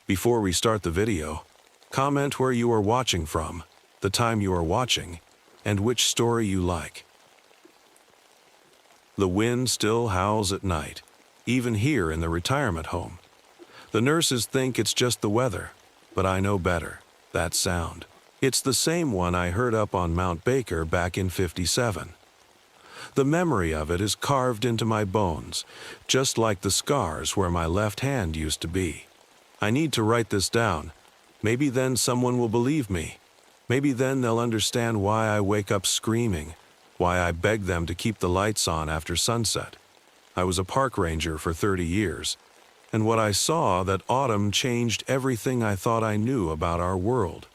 Before we start the video, comment where you are watching from, the time you are watching, and which story you like. The wind still howls at night, even here in the retirement home. The nurses think it's just the weather, but I know better. That sound. It's the same one I heard up on Mount Baker back in '57. The memory of it is carved into my bones, just like the scars where my left hand used to be. I need to write this down. Maybe then someone will believe me. Maybe then they'll understand why I wake up screaming, why I beg them to keep the lights on after sunset. I was a park ranger for 30 years, and what I saw that autumn changed everything I thought I knew about our world.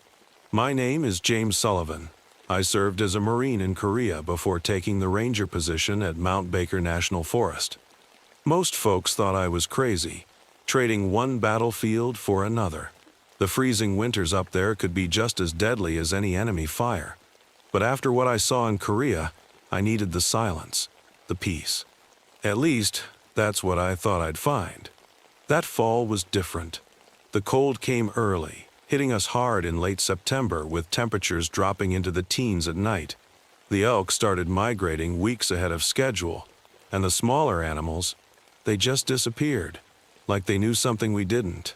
My name is James Sullivan. I served as a Marine in Korea before taking the ranger position at Mount Baker National Forest. Most folks thought I was crazy, trading one battlefield for another. The freezing winters up there could be just as deadly as any enemy fire. But after what I saw in Korea, I needed the silence, the peace. At least, that's what I thought I'd find. That fall was different. The cold came early, hitting us hard in late September with temperatures dropping into the teens at night. The elk started migrating weeks ahead of schedule, and the smaller animals, they just disappeared, like they knew something we didn't.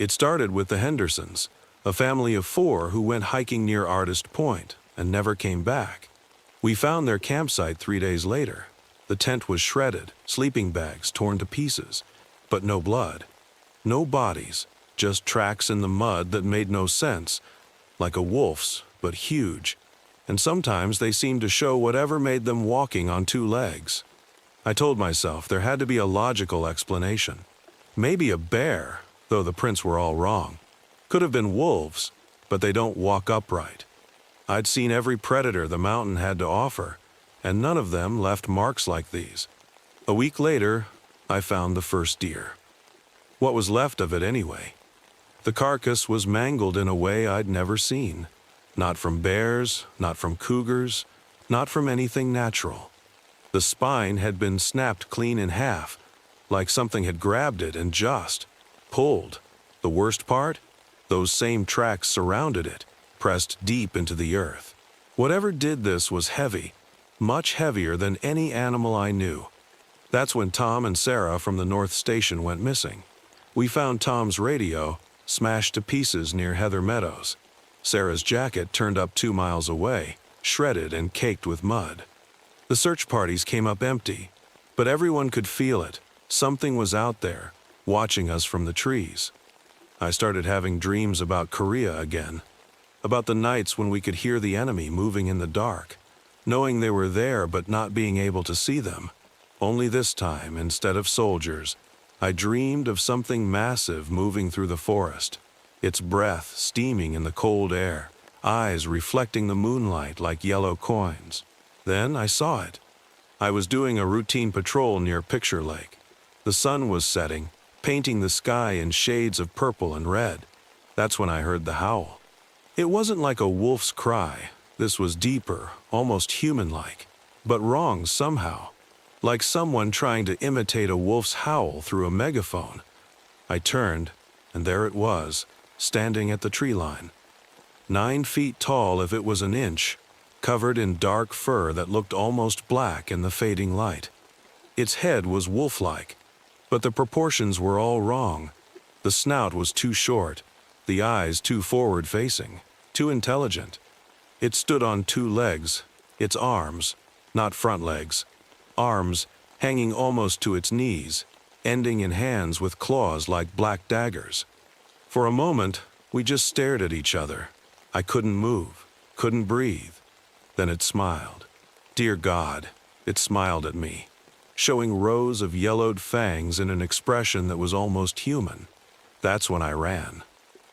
It started with the Hendersons, a family of 4 who went hiking near Artist Point and never came back. We found their campsite 3 days later. The tent was shredded, sleeping bags torn to pieces, but no blood, no bodies, just tracks in the mud that made no sense, like a wolf's, but huge, and sometimes they seemed to show whatever made them walking on 2 legs. I told myself there had to be a logical explanation. Maybe a bear, though the prints were all wrong. Could have been wolves, but they don't walk upright. I'd seen every predator the mountain had to offer, and none of them left marks like these. A week later, I found the first deer. What was left of it anyway? The carcass was mangled in a way I'd never seen. Not from bears, not from cougars, not from anything natural. The spine had been snapped clean in half, like something had grabbed it and just pulled. The worst part? Those same tracks surrounded it, pressed deep into the earth. Whatever did this was heavy, much heavier than any animal I knew. That's when Tom and Sarah from the North Station went missing. We found Tom's radio smashed to pieces near Heather Meadows. Sarah's jacket turned up 2 miles away, shredded and caked with mud. The search parties came up empty, but everyone could feel it. Something was out there, watching us from the trees. I started having dreams about Korea again, about the nights when we could hear the enemy moving in the dark, knowing they were there but not being able to see them. Only this time, instead of soldiers, I dreamed of something massive moving through the forest, its breath steaming in the cold air, eyes reflecting the moonlight like yellow coins. Then I saw it. I was doing a routine patrol near Picture Lake. The sun was setting, painting the sky in shades of purple and red. That's when I heard the howl. It wasn't like a wolf's cry. This was deeper, almost human-like, but wrong somehow. Like someone trying to imitate a wolf's howl through a megaphone. I turned, and there it was, standing at the tree line. 9 feet tall if it was an inch, covered in dark fur that looked almost black in the fading light. Its head was wolf-like, but the proportions were all wrong. The snout was too short, the eyes too forward-facing, too intelligent. It stood on 2 legs, its arms, not front legs, arms hanging almost to its knees, ending in hands with claws like black daggers. For a moment, we just stared at each other. I couldn't move, couldn't breathe. Then it smiled. Dear God, it smiled at me, showing rows of yellowed fangs in an expression that was almost human. That's when I ran.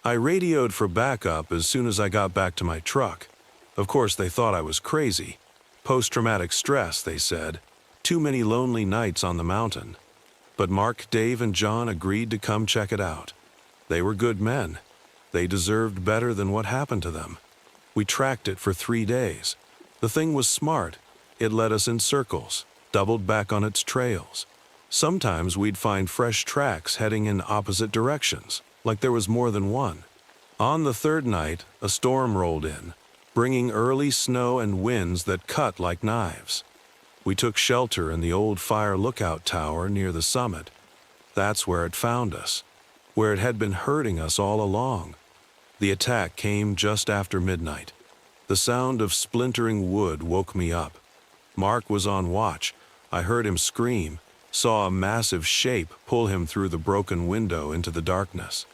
I radioed for backup as soon as I got back to my truck. Of course, they thought I was crazy. Post-traumatic stress, they said. Too many lonely nights on the mountain. But Mark, Dave, and John agreed to come check it out. They were good men. They deserved better than what happened to them. We tracked it for 3 days. The thing was smart. It led us in circles, doubled back on its trails. Sometimes we'd find fresh tracks heading in opposite directions. like there was more than one. On the third night, a storm rolled in, bringing early snow and winds that cut like knives. We took shelter in the old fire lookout tower near the summit. That's where it found us, where it had been hurting us all along. The attack came just after midnight. The sound of splintering wood woke me up. Mark was on watch. I heard him scream, saw a massive shape pull him through the broken window into the darkness.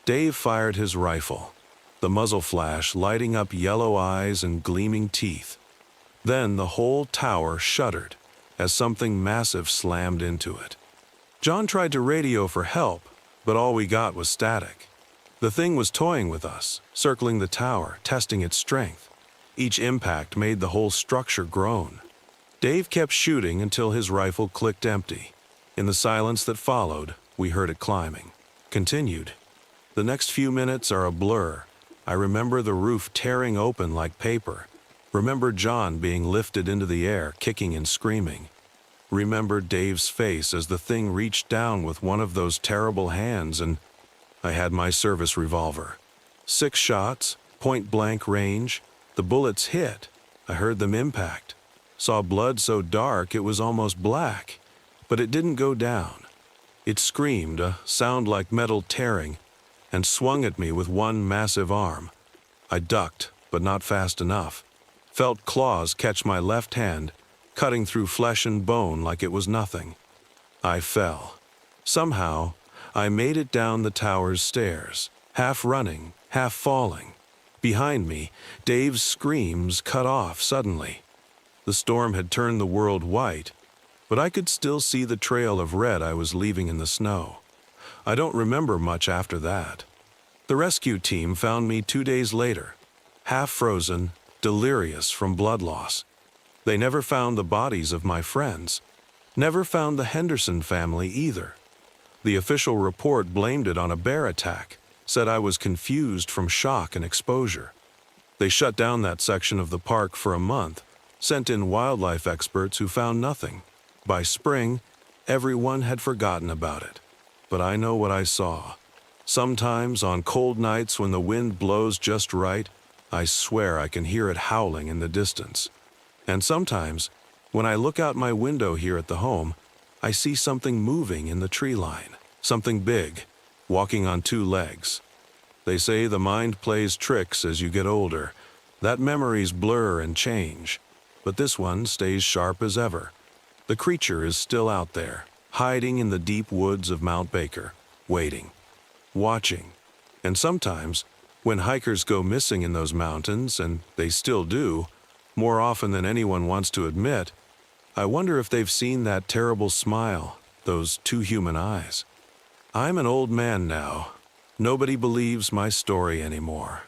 Dave fired his rifle, the muzzle flash lighting up yellow eyes and gleaming teeth. Then the whole tower shuddered as something massive slammed into it. John tried to radio for help, but all we got was static. The thing was toying with us, circling the tower, testing its strength. Each impact made the whole structure groan. Dave kept shooting until his rifle clicked empty. In the silence that followed, we heard it climbing. Continued. The next few minutes are a blur. I remember the roof tearing open like paper. Remember John being lifted into the air, kicking and screaming. Remember Dave's face as the thing reached down with one of those terrible hands, and I had my service revolver. 6 shots, point-blank range. The bullets hit. I heard them impact. Saw blood so dark it was almost black, but it didn't go down. It screamed, a sound like metal tearing, and swung at me with one massive arm. I ducked, but not fast enough. Felt claws catch my left hand, cutting through flesh and bone like it was nothing. I fell. Somehow, I made it down the tower's stairs, half running, half falling. Behind me, Dave's screams cut off suddenly. The storm had turned the world white, but I could still see the trail of red I was leaving in the snow. I don't remember much after that. The rescue team found me 2 days later, half frozen, delirious from blood loss. They never found the bodies of my friends, never found the Henderson family either. The official report blamed it on a bear attack, said I was confused from shock and exposure. They shut down that section of the park for a month, sent in wildlife experts who found nothing. By spring, everyone had forgotten about it. But I know what I saw. Sometimes, on cold nights when the wind blows just right, I swear I can hear it howling in the distance. And sometimes, when I look out my window here at the home, I see something moving in the tree line, something big, walking on 2 legs. They say the mind plays tricks as you get older, that memories blur and change, but this one stays sharp as ever. The creature is still out there, hiding in the deep woods of Mount Baker, waiting, watching. And sometimes, when hikers go missing in those mountains, and they still do, more often than anyone wants to admit, I wonder if they've seen that terrible smile, those 2 human eyes. I'm an old man now. Nobody believes my story anymore.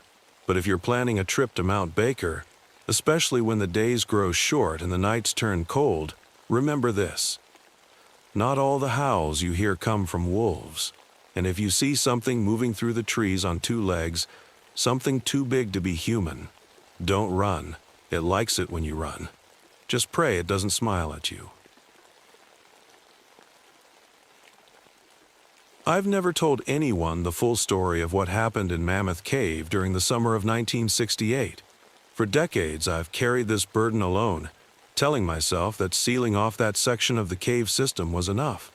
But if you're planning a trip to Mount Baker, especially when the days grow short and the nights turn cold, remember this. Not all the howls you hear come from wolves. And if you see something moving through the trees on 2 legs, something too big to be human, don't run. It likes it when you run. Just pray it doesn't smile at you. I've never told anyone the full story of what happened in Mammoth Cave during the summer of 1968. For decades, I've carried this burden alone, telling myself that sealing off that section of the cave system was enough.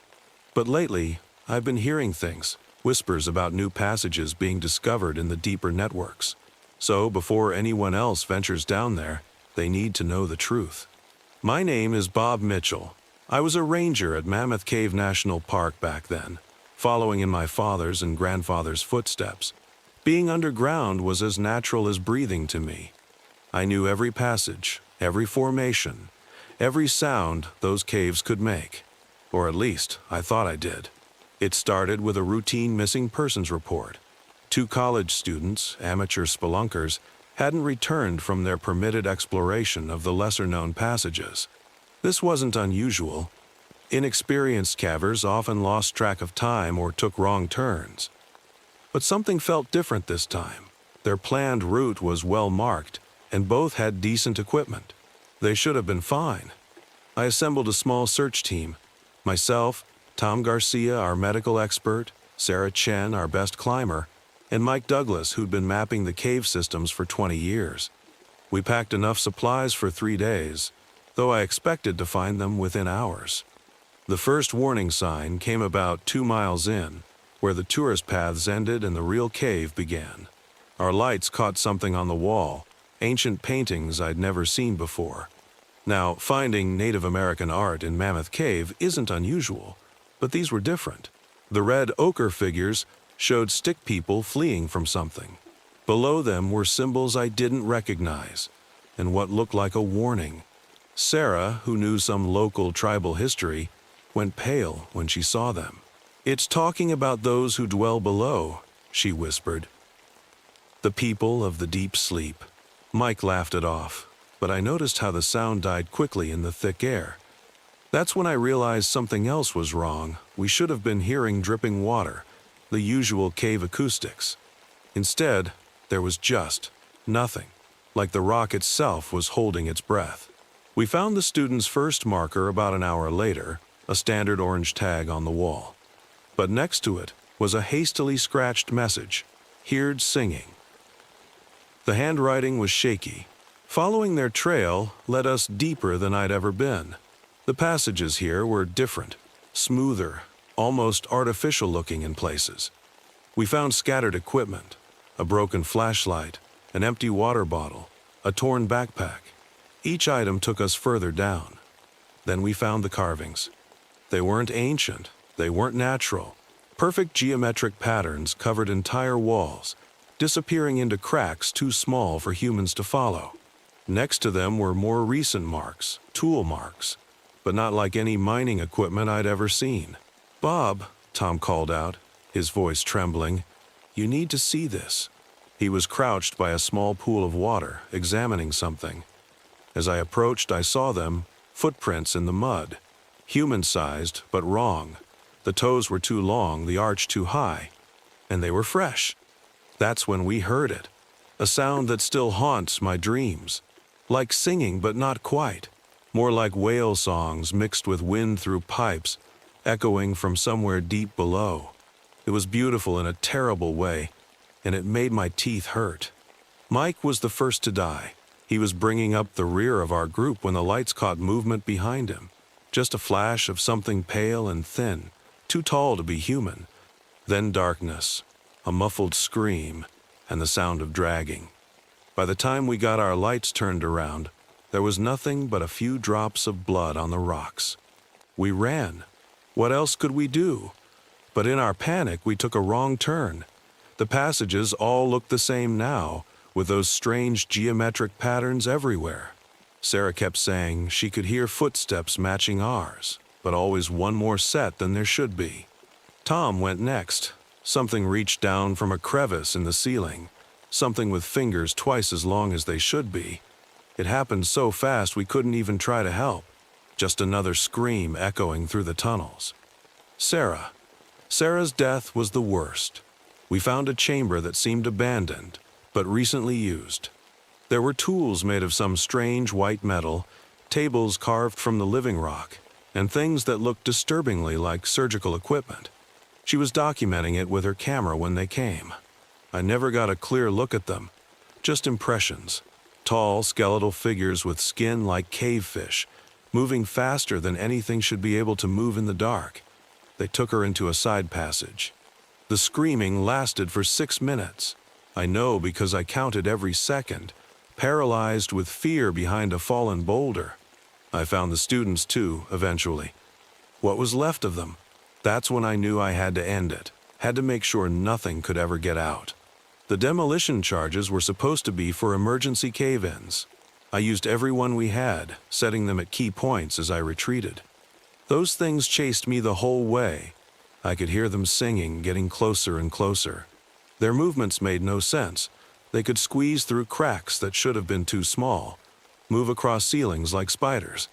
But lately, I've been hearing things, whispers about new passages being discovered in the deeper networks. So before anyone else ventures down there, they need to know the truth. My name is Bob Mitchell. I was a ranger at Mammoth Cave National Park back then, following in my father's and grandfather's footsteps. Being underground was as natural as breathing to me. I knew every passage, every formation, every sound those caves could make. Or at least, I thought I did. It started with a routine missing persons report. 2 college students, amateur spelunkers, hadn't returned from their permitted exploration of the lesser-known passages. This wasn't unusual. Inexperienced cavers often lost track of time or took wrong turns. But something felt different this time. Their planned route was well marked, and both had decent equipment. They should have been fine. I assembled a small search team. Myself, Tom Garcia, our medical expert, Sarah Chen, our best climber, and Mike Douglas, who'd been mapping the cave systems for 20 years. We packed enough supplies for 3 days, though I expected to find them within hours. The first warning sign came about 2 miles in, where the tourist paths ended and the real cave began. Our lights caught something on the wall, ancient paintings I'd never seen before. Now, finding Native American art in Mammoth Cave isn't unusual, but these were different. The red ochre figures showed stick people fleeing from something. Below them were symbols I didn't recognize, and what looked like a warning. Sarah, who knew some local tribal history, went pale when she saw them. "It's talking about those who dwell below," she whispered. "The people of the deep sleep." Mike laughed it off, but I noticed how the sound died quickly in the thick air. That's when I realized something else was wrong. We should have been hearing dripping water, the usual cave acoustics. Instead, there was just nothing, like the rock itself was holding its breath. We found the student's first marker about an hour later, a standard orange tag on the wall. But next to it was a hastily scratched message, "Heard singing." The handwriting was shaky. Following their trail led us deeper than I'd ever been. The passages here were different, smoother, almost artificial looking in places. We found scattered equipment, a broken flashlight, an empty water bottle, a torn backpack. Each item took us further down. Then we found the carvings. They weren't ancient, they weren't natural. Perfect geometric patterns covered entire walls, disappearing into cracks too small for humans to follow. Next to them were more recent marks, tool marks, but not like any mining equipment I'd ever seen. "Bob," Tom called out, his voice trembling, "you need to see this." He was crouched by a small pool of water, examining something. As I approached, I saw them, footprints in the mud. Human-sized, but wrong. The toes were too long, the arch too high, and they were fresh. That's when we heard it, a sound that still haunts my dreams. Like singing, but not quite. More like whale songs mixed with wind through pipes, echoing from somewhere deep below. It was beautiful in a terrible way, and it made my teeth hurt. Mike was the first to die. He was bringing up the rear of our group when the lights caught movement behind him. Just a flash of something pale and thin, too tall to be human. Then darkness, a muffled scream, and the sound of dragging. By the time we got our lights turned around, there was nothing but a few drops of blood on the rocks. We ran. What else could we do? But in our panic, we took a wrong turn. The passages all looked the same now, with those strange geometric patterns everywhere. Sarah kept saying she could hear footsteps matching ours, but always one more set than there should be. Tom went next. Something reached down from a crevice in the ceiling, something with fingers twice as long as they should be. It happened so fast we couldn't even try to help. Just another scream echoing through the tunnels. Sarah's death was the worst. We found a chamber that seemed abandoned, but recently used. There were tools made of some strange white metal, tables carved from the living rock, and things that looked disturbingly like surgical equipment. She was documenting it with her camera when they came. I never got a clear look at them, just impressions. Tall, skeletal figures with skin like cave fish, moving faster than anything should be able to move in the dark. They took her into a side passage. The screaming lasted for 6 minutes. I know because I counted every second, paralyzed with fear behind a fallen boulder. I found the students too, eventually. What was left of them? That's when I knew I had to end it, had to make sure nothing could ever get out. The demolition charges were supposed to be for emergency cave-ins. I used every one we had, setting them at key points as I retreated. Those things chased me the whole way. I could hear them singing, getting closer and closer. Their movements made no sense. They could squeeze through cracks that should have been too small, move across ceilings like spiders.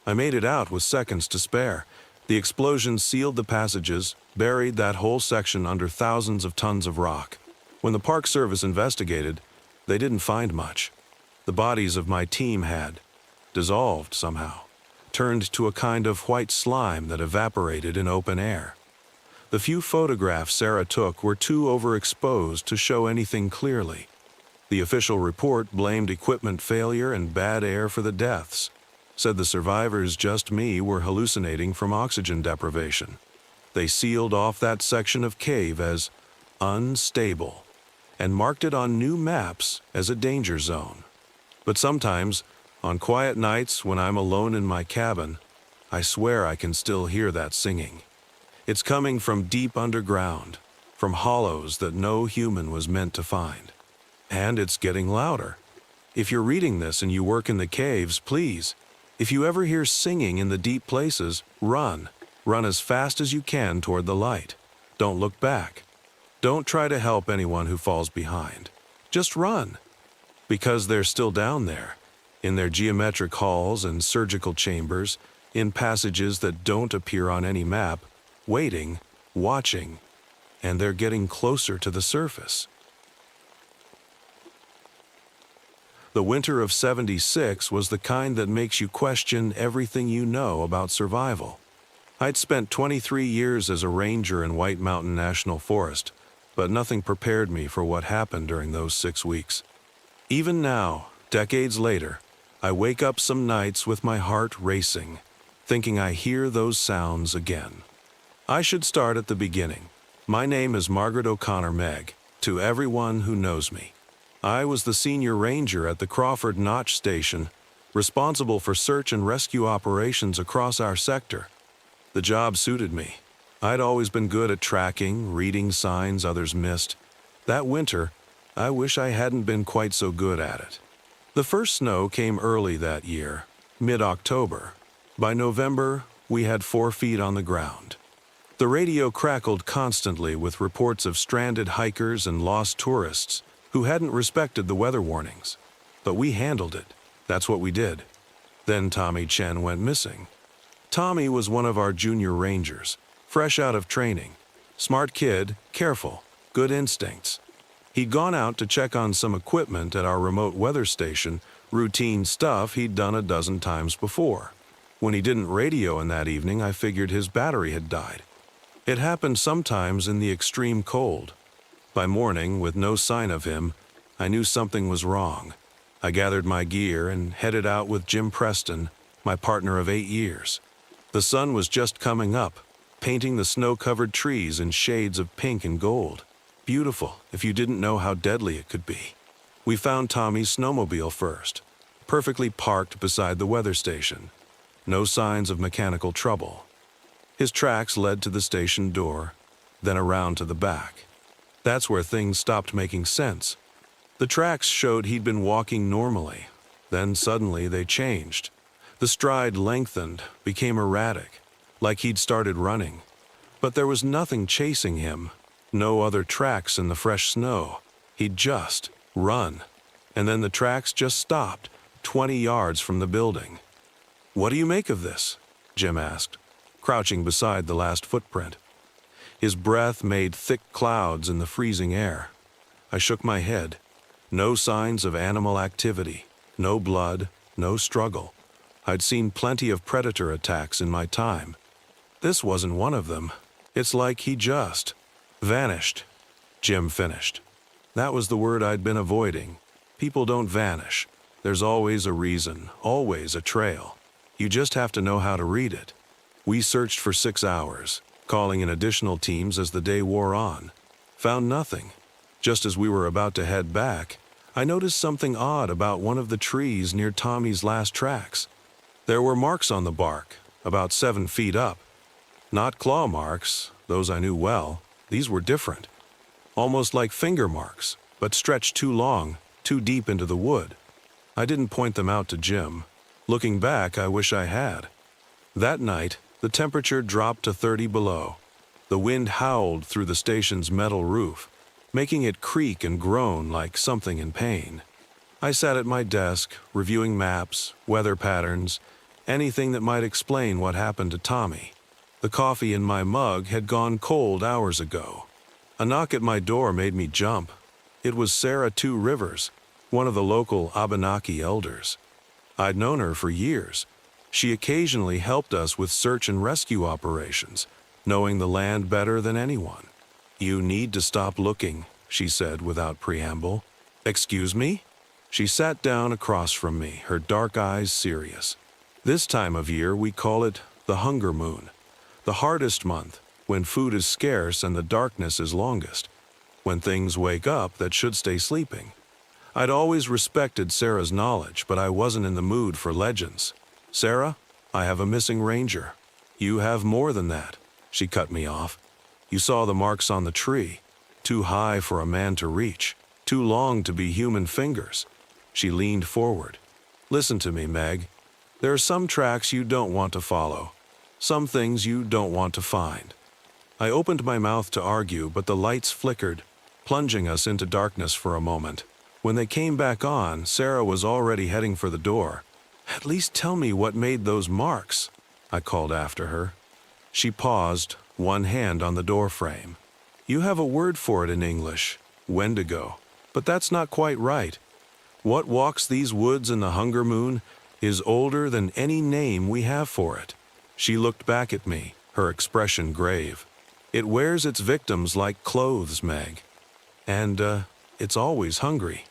I made it out with seconds to spare. The explosion sealed the passages, buried that whole section under thousands of tons of rock. When the Park Service investigated, they didn't find much. The bodies of my team had dissolved somehow, turned to a kind of white slime that evaporated in open air. The few photographs Sarah took were too overexposed to show anything clearly. The official report blamed equipment failure and bad air for the deaths, said the survivors, just me, were hallucinating from oxygen deprivation. They sealed off that section of cave as unstable and marked it on new maps as a danger zone. But sometimes, on quiet nights when I'm alone in my cabin, I swear I can still hear that singing. It's coming from deep underground, from hollows that no human was meant to find. And it's getting louder. If you're reading this and you work in the caves, please, if you ever hear singing in the deep places, run. Run as fast as you can toward the light. Don't look back. Don't try to help anyone who falls behind. Just run. Because they're still down there, in their geometric halls and surgical chambers, in passages that don't appear on any map, waiting, watching, and they're getting closer to the surface. The winter of '76 was the kind that makes you question everything you know about survival. I'd spent 23 years as a ranger in White Mountain National Forest, but nothing prepared me for what happened during those 6 weeks. Even now, decades later, I wake up some nights with my heart racing, thinking I hear those sounds again. I should start at the beginning. My name is Margaret O'Connor Megg, to everyone who knows me. I was the senior ranger at the Crawford Notch Station, responsible for search and rescue operations across our sector. The job suited me. I'd always been good at tracking, reading signs others missed. That winter, I wish I hadn't been quite so good at it. The first snow came early that year, mid-October. By November, we had 4 feet on the ground. The radio crackled constantly with reports of stranded hikers and lost tourists who hadn't respected the weather warnings. But we handled it. That's what we did. Then Tommy Chen went missing. Tommy was one of our junior rangers, fresh out of training. Smart kid, careful, good instincts. He'd gone out to check on some equipment at our remote weather station, routine stuff he'd done a dozen times before. When he didn't radio in that evening, I figured his battery had died. It happened sometimes in the extreme cold. By morning, with no sign of him, I knew something was wrong. I gathered my gear and headed out with Jim Preston, my partner of 8 years. The sun was just coming up, painting the snow-covered trees in shades of pink and gold. Beautiful, if you didn't know how deadly it could be. We found Tommy's snowmobile first, perfectly parked beside the weather station. No signs of mechanical trouble. His tracks led to the station door, then around to the back. That's where things stopped making sense. The tracks showed he'd been walking normally. Then suddenly they changed. The stride lengthened, became erratic, like he'd started running. But there was nothing chasing him, no other tracks in the fresh snow. He'd just run. And then the tracks just stopped, 20 yards from the building. "What do you make of this?" Jim asked, crouching beside the last footprint. His breath made thick clouds in the freezing air. I shook my head. No signs of animal activity, no blood, no struggle. I'd seen plenty of predator attacks in my time. This wasn't one of them. It's like he just vanished. Jim finished. That was the word I'd been avoiding. People don't vanish. There's always a reason, always a trail. You just have to know how to read it. We searched for 6 hours, calling in additional teams as the day wore on. Found nothing. Just as we were about to head back, I noticed something odd about one of the trees near Tommy's last tracks. There were marks on the bark, about 7 feet up. Not claw marks, those I knew well. These were different. Almost like finger marks, but stretched too long, too deep into the wood. I didn't point them out to Jim. Looking back, I wish I had. That night, the temperature dropped to 30 below. The wind howled through the station's metal roof, making it creak and groan like something in pain. I sat at my desk, reviewing maps, weather patterns, anything that might explain what happened to Tommy. The coffee in my mug had gone cold hours ago. A knock at my door made me jump. It was Sarah Two Rivers, one of the local Abenaki elders. I'd known her for years. She occasionally helped us with search and rescue operations, knowing the land better than anyone. You need to stop looking, she said without preamble. Excuse me? She sat down across from me, her dark eyes serious. This time of year we call it the hunger moon, the hardest month, when food is scarce and the darkness is longest, when things wake up that should stay sleeping. I'd always respected Sarah's knowledge, but I wasn't in the mood for legends. Sarah, I have a missing ranger. You have more than that. She cut me off. You saw the marks on the tree, too high for a man to reach, too long to be human fingers. She leaned forward. Listen to me, Meg. There are some tracks you don't want to follow, some things you don't want to find. I opened my mouth to argue, but the lights flickered, plunging us into darkness for a moment. When they came back on, Sarah was already heading for the door. At least tell me what made those marks, I called after her. She paused, one hand on the door frame. You have a word for it in English, Wendigo, but that's not quite right. What walks these woods in the hunger moon is older than any name we have for it. She looked back at me, her expression grave. It wears its victims like clothes, Meg. And, it's always hungry.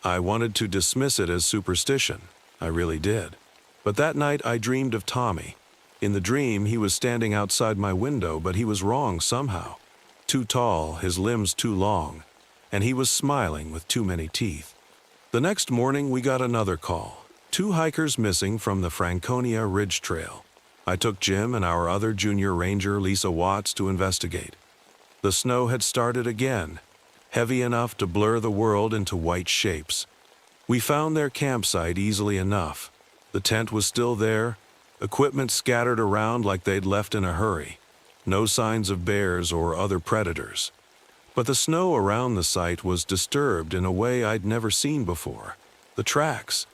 I wanted to dismiss it as superstition. I really did. But that night I dreamed of Tommy. In the dream, he was standing outside my window, but he was wrong somehow. Too tall, his limbs too long, and he was smiling with too many teeth. The next morning we got another call. 2 hikers missing from the Franconia Ridge Trail. I took Jim and our other junior ranger, Lisa Watts, to investigate. The snow had started again, heavy enough to blur the world into white shapes. We found their campsite easily enough. The tent was still there, equipment scattered around like they'd left in a hurry. No signs of bears or other predators. But the snow around the site was disturbed in a way I'd never seen before. The tracks.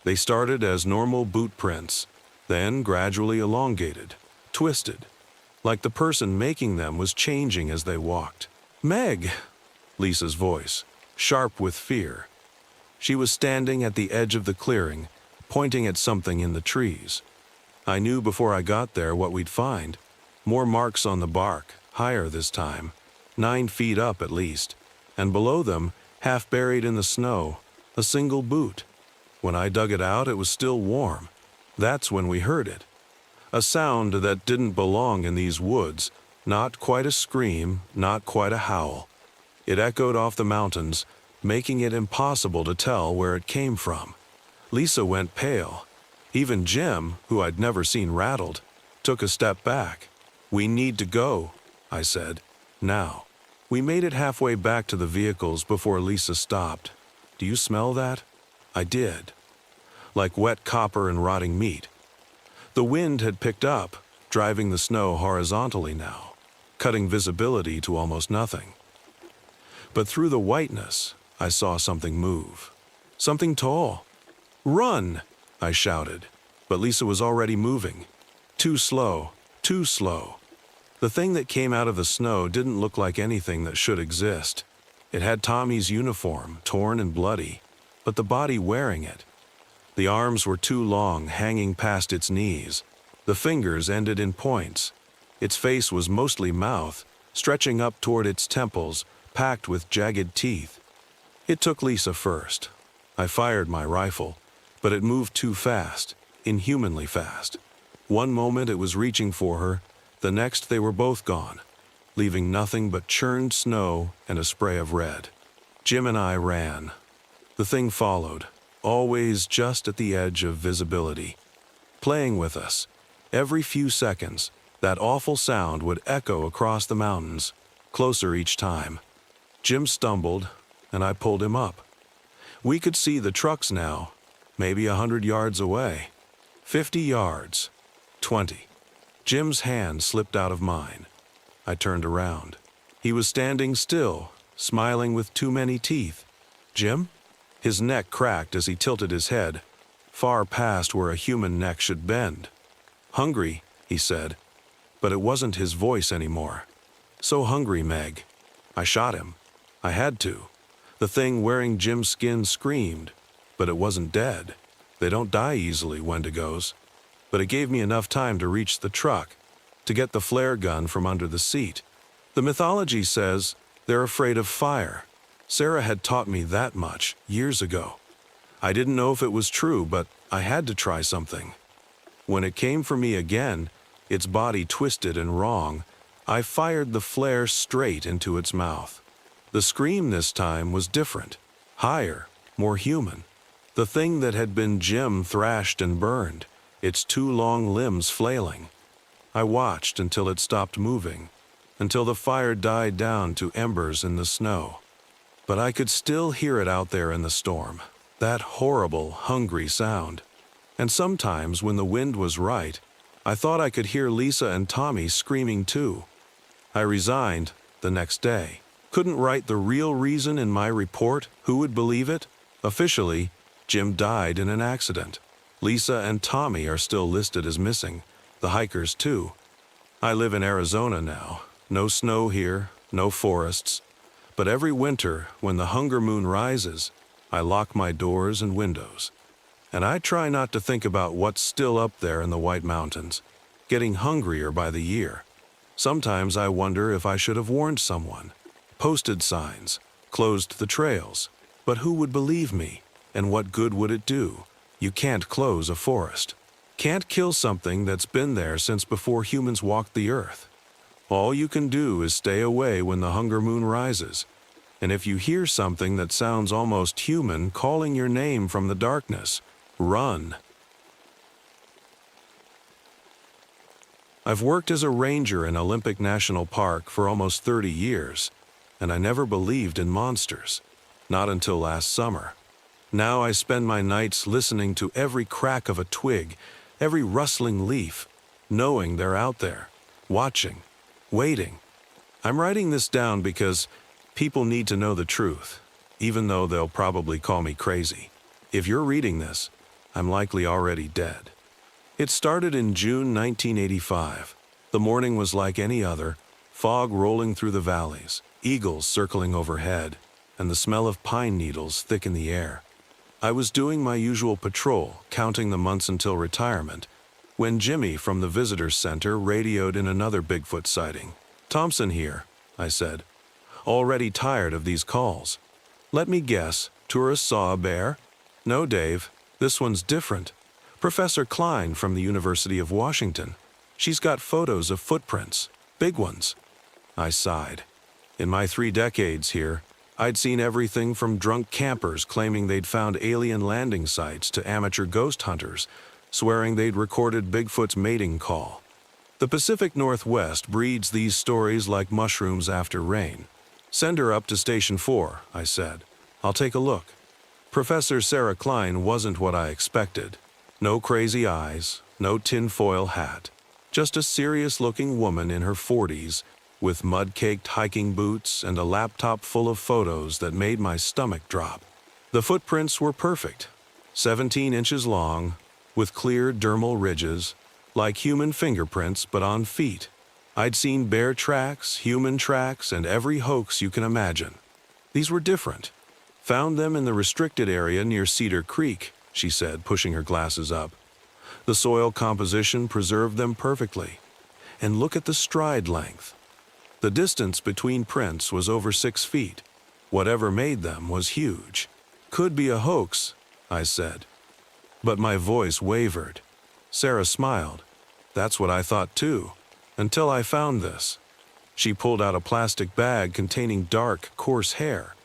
They started as normal boot prints, then gradually elongated, twisted, like the person making them was changing as they walked. Meg! Lisa's voice, sharp with fear. She was standing at the edge of the clearing, pointing at something in the trees. I knew before I got there what we'd find. More marks on the bark, higher this time, 9 feet up at least, and below them, half buried in the snow, a single boot. When I dug it out, it was still warm. That's when we heard it. A sound that didn't belong in these woods, not quite a scream, not quite a howl. It echoed off the mountains, making it impossible to tell where it came from. Lisa went pale. Even Jim, who I'd never seen rattled, took a step back. We need to go, I said. Now. We made it halfway back to the vehicles before Lisa stopped. Do you smell that? I did. Like wet copper and rotting meat. The wind had picked up, driving the snow horizontally now, cutting visibility to almost nothing. But through the whiteness, I saw something move. Something tall. Run! I shouted, but Lisa was already moving. Too slow, too slow. The thing that came out of the snow didn't look like anything that should exist. It had Tommy's uniform, torn and bloody, but the body wearing it. The arms were too long, hanging past its knees. The fingers ended in points. Its face was mostly mouth, stretching up toward its temples, packed with jagged teeth. It took Lisa first. I fired my rifle, but it moved too fast, inhumanly fast. One moment it was reaching for her, the next they were both gone, leaving nothing but churned snow and a spray of red. Jim and I ran. The thing followed, always just at the edge of visibility, playing with us. Every few seconds, that awful sound would echo across the mountains, closer each time. Jim stumbled, and I pulled him up. We could see the trucks now, maybe 100 yards away. 50 yards. 20. Jim's hand slipped out of mine. I turned around. He was standing still, smiling with too many teeth. Jim? His neck cracked as he tilted his head, far past where a human neck should bend. Hungry, he said, but it wasn't his voice anymore. So hungry, Meg. I shot him. I had to. The thing wearing Jim's skin screamed, but it wasn't dead. They don't die easily, Wendigos. But it gave me enough time to reach the truck. to get the flare gun from under the seat. The mythology says they're afraid of fire. Sarah had taught me that much years ago. I didn't know if it was true, but I had to try something. When it came for me again, its body twisted and wrong, I fired the flare straight into its mouth. The scream this time was different, higher, more human. The thing that had been Jim thrashed and burned, its two long limbs flailing. I watched until it stopped moving, until the fire died down to embers in the snow. But I could still hear it out there in the storm, that horrible, hungry sound. And sometimes when the wind was right, I thought I could hear Lisa and Tommy screaming too. I resigned the next day. Couldn't write the real reason in my report. Who would believe it? Officially, Jim died in an accident. Lisa and Tommy are still listed as missing, the hikers too. I live in Arizona now. No snow here, no forests. But every winter, when the hunger moon rises, I lock my doors and windows. And I try not to think about what's still up there in the White Mountains, getting hungrier by the year. Sometimes I wonder if I should have warned someone, posted signs, closed the trails. But who would believe me? And what good would it do? You can't close a forest. Can't kill something that's been there since before humans walked the earth. All you can do is stay away when the hunger moon rises. And if you hear something that sounds almost human calling your name from the darkness, run. I've worked as a ranger in Olympic National Park for almost 30 years, and I never believed in monsters. Not until last summer. Now I spend my nights listening to every crack of a twig, every rustling leaf, knowing they're out there, watching, waiting. I'm writing this down because people need to know the truth, even though they'll probably call me crazy. If you're reading this, I'm likely already dead. It started in June 1985. The morning was like any other, fog rolling through the valleys, eagles circling overhead, and the smell of pine needles thick in the air. I was doing my usual patrol, counting the months until retirement, when Jimmy from the Visitors Center radioed in another Bigfoot sighting. "Thompson here," I said, already tired of these calls. "Let me guess, tourists saw a bear?" "No, Dave, this one's different. Professor Klein from the University of Washington. She's got photos of footprints, big ones." I sighed. In my 3 decades here, I'd seen everything from drunk campers claiming they'd found alien landing sites to amateur ghost hunters swearing they'd recorded Bigfoot's mating call. The Pacific Northwest breeds these stories like mushrooms after rain. "Send her up to Station 4, I said. "I'll take a look." Professor Sarah Klein wasn't what I expected. No crazy eyes, no tinfoil hat. Just a serious-looking woman in her 40s, with mud-caked hiking boots and a laptop full of photos that made my stomach drop. The footprints were perfect, 17 inches long, with clear dermal ridges, like human fingerprints but on feet. I'd seen bear tracks, human tracks, and every hoax you can imagine. These were different. "Found them in the restricted area near Cedar Creek," she said, pushing her glasses up. "The soil composition preserved them perfectly. And look at the stride length. The distance between prints was over 6 feet. Whatever made them was huge." "Could be a hoax," I said. But my voice wavered. Sarah smiled. "That's what I thought too, until I found this." She pulled out a plastic bag containing dark, coarse hair.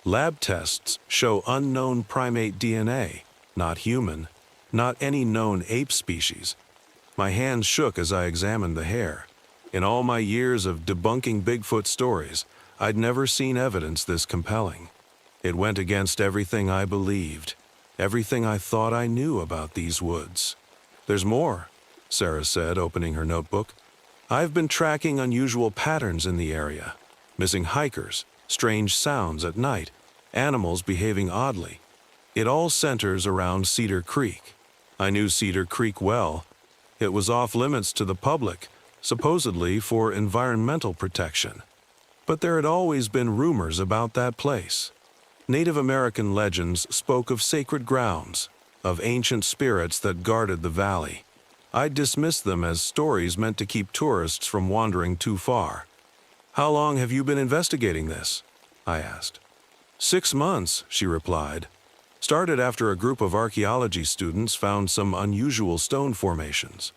"Lab tests show unknown primate DNA, not human, not any known ape species." My hands shook as I examined the hair. In all my years of debunking Bigfoot stories, I'd never seen evidence this compelling. It went against everything I believed, everything I thought I knew about these woods. "There's more," Sarah said, opening her notebook. "I've been tracking unusual patterns in the area. Missing hikers, strange sounds at night, animals behaving oddly. It all centers around Cedar Creek. I knew Cedar Creek well. It was off limits to the public, supposedly for environmental protection. But there had always been rumors about that place. Native American legends spoke of sacred grounds, of ancient spirits that guarded the valley. I'd dismissed them as stories meant to keep tourists from wandering too far. "How long have you been investigating this?" I asked. "6 months," she replied. "Started after a group of archaeology students found some unusual stone formations.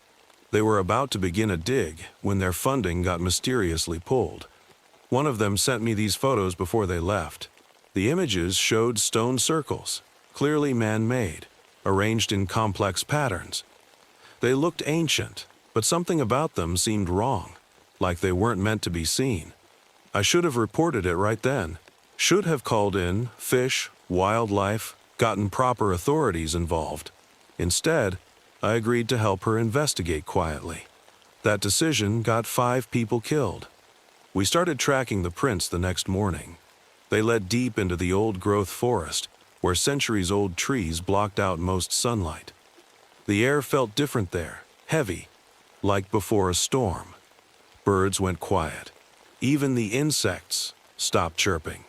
They were about to begin a dig when their funding got mysteriously pulled. One of them sent me these photos before they left. The images showed stone circles, clearly man-made, arranged in complex patterns. They looked ancient, but something about them seemed wrong, like they weren't meant to be seen. I should have reported it right then. Should have called in fish, wildlife, gotten proper authorities involved. Instead, I agreed to help her investigate quietly. That decision got 5 people killed. We started tracking the prints the next morning. They led deep into the old-growth forest, where centuries-old trees blocked out most sunlight. The air felt different there, heavy, like before a storm. Birds went quiet. Even the insects stopped chirping.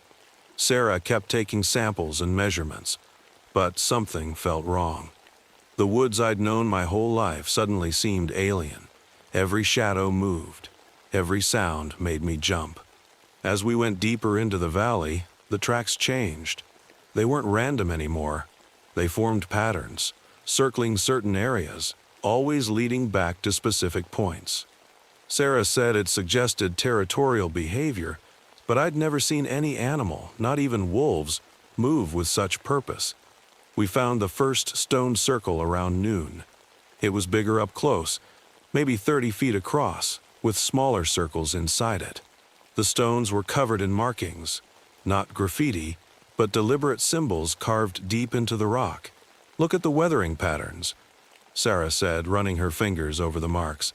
Sarah kept taking samples and measurements, but something felt wrong. The woods I'd known my whole life suddenly seemed alien. Every shadow moved. Every sound made me jump. As we went deeper into the valley, the tracks changed. They weren't random anymore. They formed patterns, circling certain areas, always leading back to specific points. Sarah said it suggested territorial behavior, but I'd never seen any animal, not even wolves, move with such purpose. We found the first stone circle around noon. It was bigger up close, maybe 30 feet across, with smaller circles inside it. The stones were covered in markings, not graffiti, but deliberate symbols carved deep into the rock. "Look at the weathering patterns," Sarah said, running her fingers over the marks.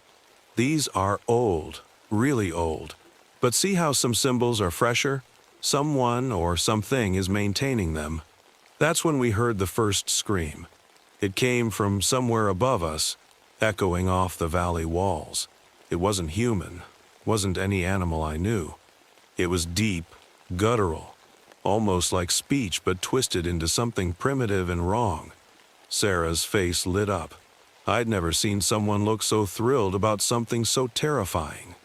"These are old, really old. But see how some symbols are fresher? Someone or something is maintaining them." That's when we heard the first scream. It came from somewhere above us, echoing off the valley walls. It wasn't human, wasn't any animal I knew. It was deep, guttural, almost like speech but twisted into something primitive and wrong. Sarah's face lit up. I'd never seen someone look so thrilled about something so terrifying.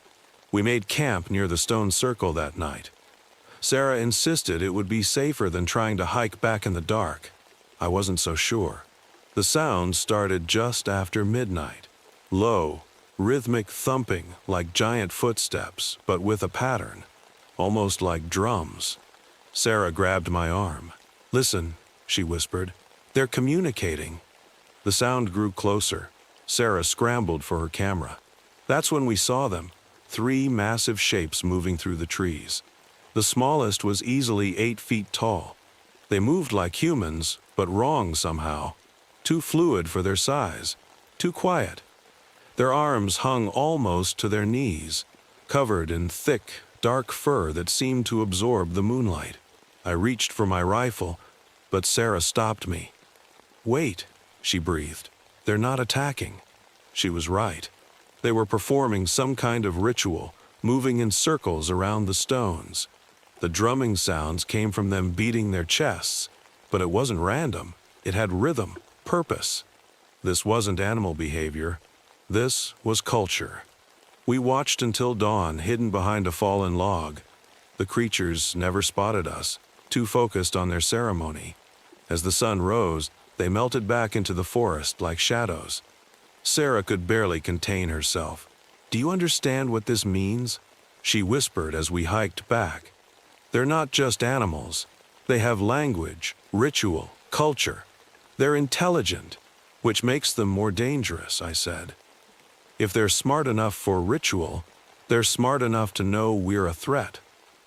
We made camp near the stone circle that night. Sarah insisted it would be safer than trying to hike back in the dark. I wasn't so sure. The sound started just after midnight. Low, rhythmic thumping like giant footsteps, but with a pattern, almost like drums. Sarah grabbed my arm. "Listen," she whispered. "They're communicating." The sound grew closer. Sarah scrambled for her camera. That's when we saw them, 3 massive shapes moving through the trees. The smallest was easily 8 feet tall. They moved like humans, but wrong somehow. Too fluid for their size. Too quiet. Their arms hung almost to their knees, covered in thick, dark fur that seemed to absorb the moonlight. I reached for my rifle, but Sarah stopped me. "Wait," she breathed. "They're not attacking." She was right. They were performing some kind of ritual, moving in circles around the stones. The drumming sounds came from them beating their chests, but it wasn't random. It had rhythm, purpose. This wasn't animal behavior. This was culture. We watched until dawn, hidden behind a fallen log. The creatures never spotted us, too focused on their ceremony. As the sun rose, they melted back into the forest like shadows. Sarah could barely contain herself. "Do you understand what this means?" she whispered as we hiked back. "They're not just animals. They have language, ritual, culture. They're intelligent, which makes them more dangerous," I said. "If they're smart enough for ritual, they're smart enough to know we're a threat."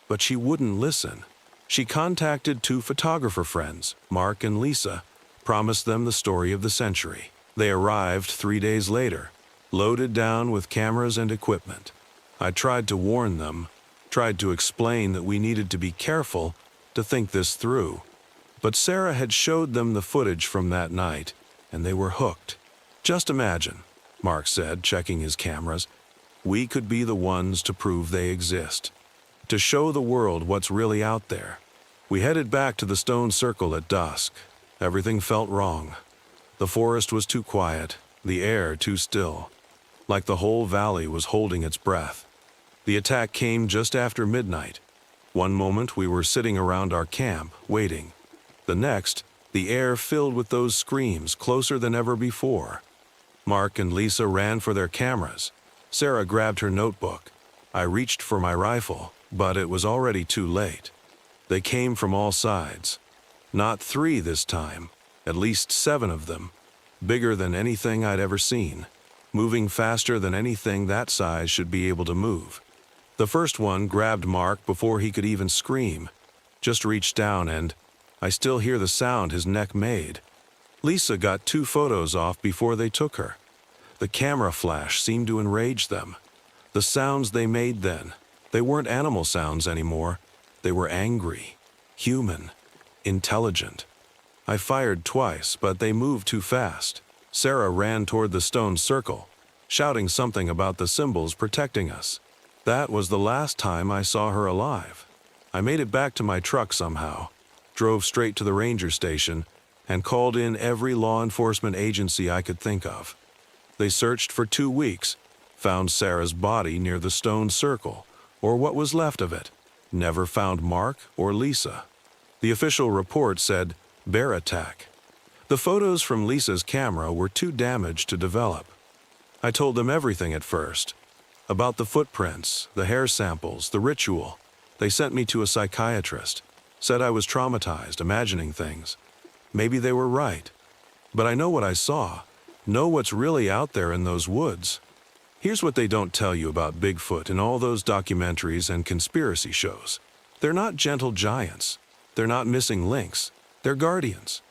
But she wouldn't listen. She contacted 2 photographer friends, Mark and Lisa, promised them the story of the century. They arrived 3 days later, loaded down with cameras and equipment. I tried to warn them, tried to explain that we needed to be careful, to think this through. But Sarah had showed them the footage from that night, and they were hooked. "Just imagine," Mark said, checking his cameras. "We could be the ones to prove they exist, to show the world what's really out there." We headed back to the stone circle at dusk. Everything felt wrong. The forest was too quiet, the air too still, like the whole valley was holding its breath. The attack came just after midnight. One moment we were sitting around our camp, waiting. The next, the air filled with those screams closer than ever before. Mark and Lisa ran for their cameras. Sarah grabbed her notebook. I reached for my rifle, but it was already too late. They came from all sides. Not 3 this time, at least 7 of them, bigger than anything I'd ever seen, moving faster than anything that size should be able to move. The first one grabbed Mark before he could even scream, just reached down and I still hear the sound his neck made. Lisa got 2 photos off before they took her. The camera flash seemed to enrage them. The sounds they made then, they weren't animal sounds anymore. They were angry, human, intelligent. I fired twice, but they moved too fast. Sarah ran toward the stone circle, shouting something about the symbols protecting us. That was the last time I saw her alive. I made it back to my truck somehow, drove straight to the ranger station, and called in every law enforcement agency I could think of. They searched for 2 weeks, found Sarah's body near the stone circle, or what was left of it. Never found Mark or Lisa. The official report said bear attack. The photos from Lisa's camera were too damaged to develop. I told them everything at first. About the footprints, the hair samples, the ritual. They sent me to a psychiatrist. Said I was traumatized, imagining things. Maybe they were right. But I know what I saw. Know what's really out there in those woods. Here's what they don't tell you about Bigfoot in all those documentaries and conspiracy shows. They're not gentle giants. They're not missing links. They're guardians.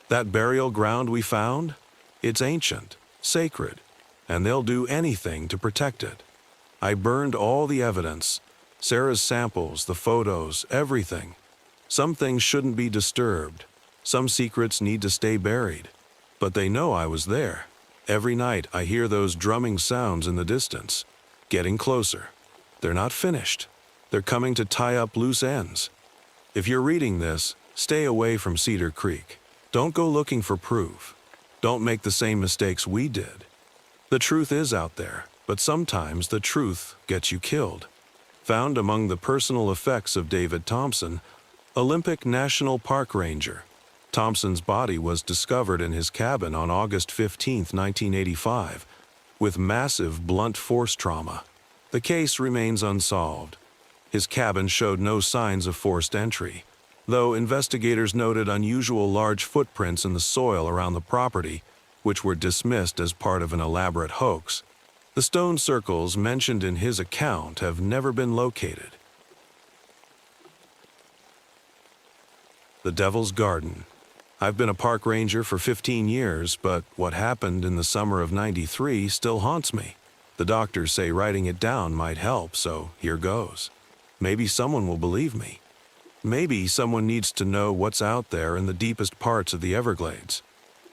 That burial ground we found? It's ancient, sacred, and they'll do anything to protect it. I burned all the evidence. Sarah's samples, the photos, everything. Some things shouldn't be disturbed. Some secrets need to stay buried. But they know I was there. Every night I hear those drumming sounds in the distance, getting closer. They're not finished. They're coming to tie up loose ends. If you're reading this, stay away from Cedar Creek. Don't go looking for proof. Don't make the same mistakes we did. The truth is out there, but sometimes the truth gets you killed. Found among the personal effects of David Thompson, Olympic National Park Ranger. Thompson's body was discovered in his cabin on August 15, 1985, with massive blunt force trauma. The case remains unsolved. His cabin showed no signs of forced entry, though investigators noted unusual large footprints in the soil around the property, which were dismissed as part of an elaborate hoax. The stone circles mentioned in his account have never been located. The Devil's Garden. I've been a park ranger for 15 years, but what happened in the summer of '93 still haunts me. The doctors say writing it down might help, so here goes. Maybe someone will believe me. Maybe someone needs to know what's out there in the deepest parts of the Everglades.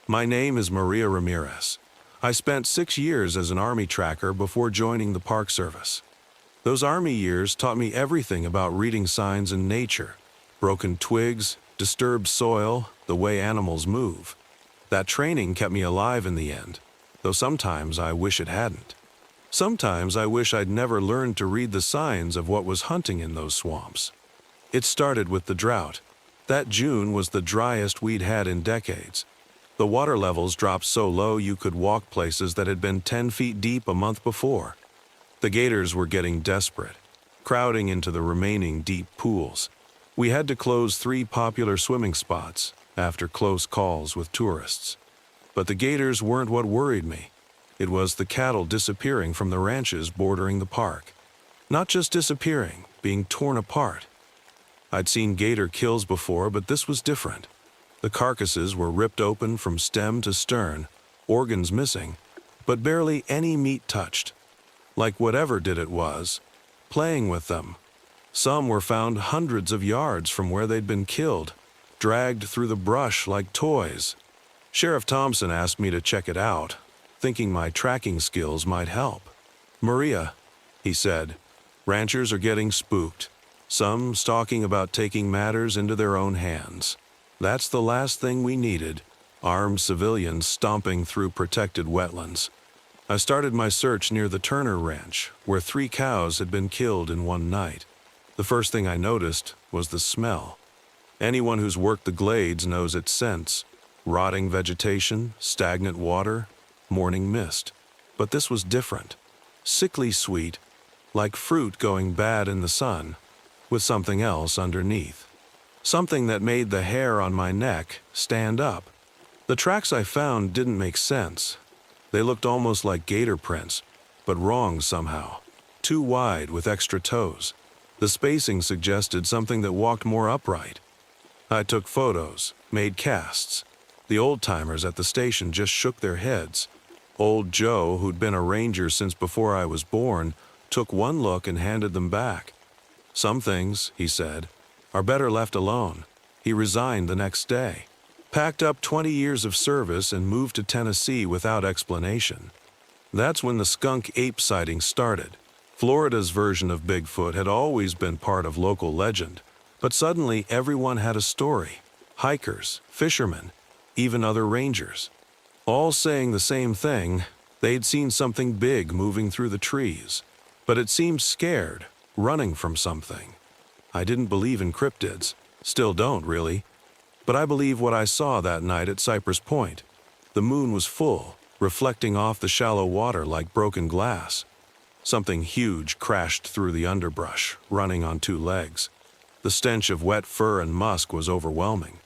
My name is Maria Ramirez. I spent 6 years as an Army tracker before joining the Park Service. Those Army years taught me everything about reading signs in nature, broken twigs, disturbed soil, the way animals move. That training kept me alive in the end, though sometimes I wish it hadn't. Sometimes I wish I'd never learned to read the signs of what was hunting in those swamps. It started with the drought. That June was the driest we'd had in decades. The water levels dropped so low you could walk places that had been 10 feet deep a month before. The gators were getting desperate, crowding into the remaining deep pools. We had to close 3 popular swimming spots after close calls with tourists. But the gators weren't what worried me. It was the cattle disappearing from the ranches bordering the park. Not just disappearing, being torn apart. I'd seen gator kills before, but this was different. The carcasses were ripped open from stem to stern, organs missing, but barely any meat touched. Like whatever did it was, playing with them. Some were found hundreds of yards from where they'd been killed, dragged through the brush like toys. Sheriff Thompson asked me to check it out, thinking my tracking skills might help. "Maria," he said, "ranchers are getting spooked. Some talking about taking matters into their own hands. That's the last thing we needed. armed civilians stomping through protected wetlands. I started my search near the Turner Ranch, where 3 cows had been killed in one night. The first thing I noticed was the smell. Anyone who's worked the glades knows its scents: rotting vegetation, stagnant water, morning mist. But this was different. Sickly sweet, like fruit going bad in the sun, with something else underneath. Something that made the hair on my neck stand up. The tracks I found didn't make sense. They looked almost like gator prints, but wrong somehow. Too wide with extra toes. The spacing suggested something that walked more upright. I took photos, made casts. The old-timers at the station just shook their heads. Old Joe, who'd been a ranger since before I was born, took one look and handed them back. Some things, he said, are better left alone. He resigned the next day. Packed up 20 years of service and moved to Tennessee without explanation. That's when the skunk ape sighting started. Florida's version of Bigfoot had always been part of local legend, but suddenly everyone had a story. Hikers, fishermen, even other rangers. All saying the same thing: they'd seen something big moving through the trees, but it seemed scared, running from something. I didn't believe in cryptids, still don't really, but I believe what I saw that night at Cypress Point. The moon was full, reflecting off the shallow water like broken glass. Something huge crashed through the underbrush, running on 2 legs. The stench of wet fur and musk was overwhelming.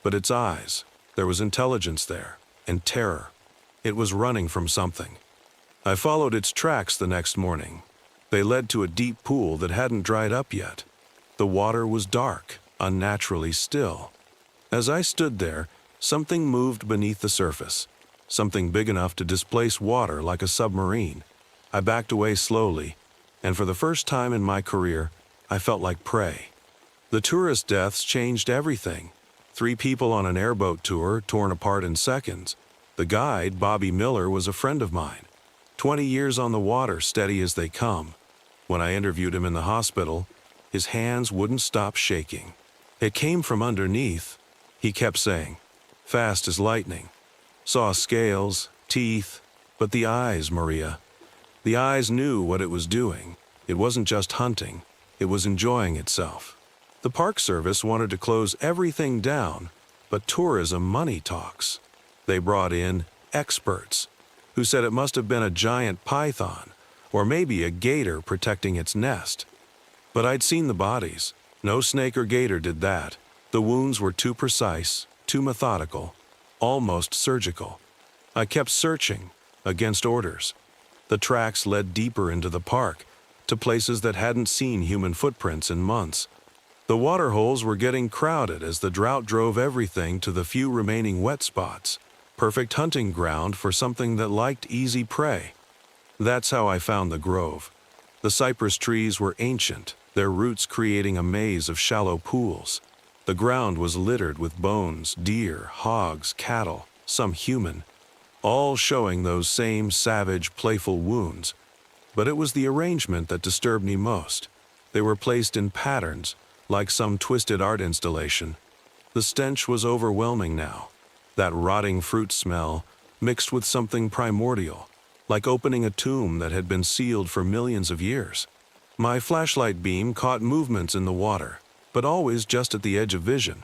But its eyes, there was intelligence there, and terror. It was running from something. I followed its tracks the next morning. They led to a deep pool that hadn't dried up yet. The water was dark, unnaturally still. As I stood there, something moved beneath the surface, something big enough to displace water like a submarine. I backed away slowly, and for the first time in my career, I felt like prey. The tourist deaths changed everything. 3 people on an airboat tour torn apart in seconds. The guide, Bobby Miller, was a friend of mine. 20 years on the water, steady as they come. When I interviewed him in the hospital, his hands wouldn't stop shaking. It came from underneath, he kept saying, fast as lightning. Saw scales, teeth, but the eyes, Maria. The eyes knew what it was doing. It wasn't just hunting, it was enjoying itself. The Park Service wanted to close everything down, but tourism money talks. They brought in experts who said it must have been a giant python, or maybe a gator protecting its nest. But I'd seen the bodies. No snake or gator did that. The wounds were too precise, too methodical, almost surgical. I kept searching, against orders. The tracks led deeper into the park, to places that hadn't seen human footprints in months. The water holes were getting crowded as the drought drove everything to the few remaining wet spots. Perfect hunting ground for something that liked easy prey. That's how I found the grove. The cypress trees were ancient, their roots creating a maze of shallow pools. The ground was littered with bones, deer, hogs, cattle, some human, all showing those same savage, playful wounds. But it was the arrangement that disturbed me most. They were placed in patterns, like some twisted art installation. The stench was overwhelming now. That rotting fruit smell, mixed with something primordial, like opening a tomb that had been sealed for millions of years. My flashlight beam caught movements in the water, but always just at the edge of vision.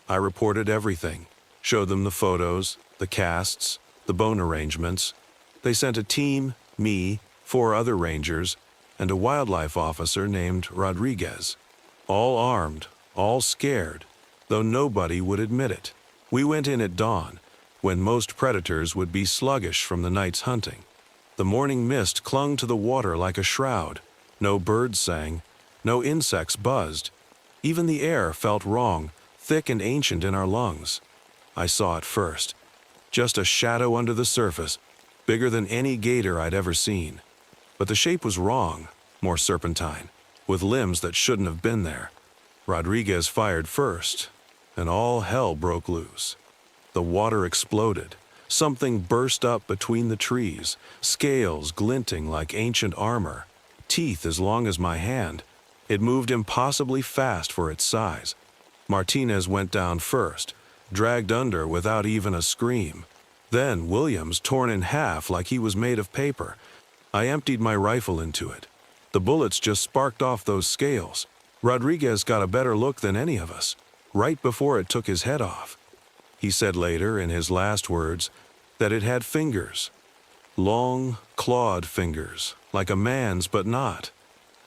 I reported everything, showed them the photos, the casts, the bone arrangements. They sent a team, me, 4 other rangers, and a wildlife officer named Rodriguez. All armed, all scared, though nobody would admit it. We went in at dawn, when most predators would be sluggish from the night's hunting. The morning mist clung to the water like a shroud. No birds sang, no insects buzzed. Even the air felt wrong, thick and ancient in our lungs. I saw it first. Just a shadow under the surface, bigger than any gator I'd ever seen. But the shape was wrong, more serpentine, with limbs that shouldn't have been there. Rodriguez fired first, and all hell broke loose. The water exploded. Something burst up between the trees, scales glinting like ancient armor, teeth as long as my hand. It moved impossibly fast for its size. Martinez went down first, dragged under without even a scream. Then Williams torn in half like he was made of paper. I emptied my rifle into it. The bullets just sparked off those scales. Rodriguez got a better look than any of us, right before it took his head off. He said later, in his last words, that it had fingers. Long, clawed fingers, like a man's but not.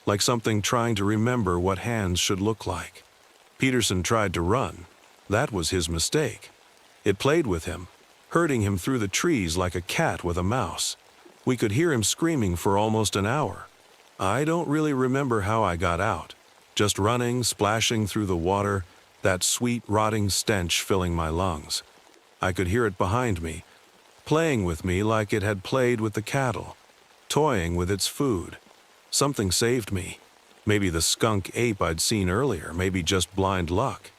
Like something trying to remember what hands should look like. Peterson tried to run. That was his mistake. It played with him, herding him through the trees like a cat with a mouse. We could hear him screaming for almost an hour. I don't really remember how I got out. Just running, splashing through the water, that sweet, rotting stench filling my lungs. I could hear it behind me, playing with me like it had played with the cattle, toying with its food. Something saved me. Maybe the skunk ape I'd seen earlier, maybe just blind luck.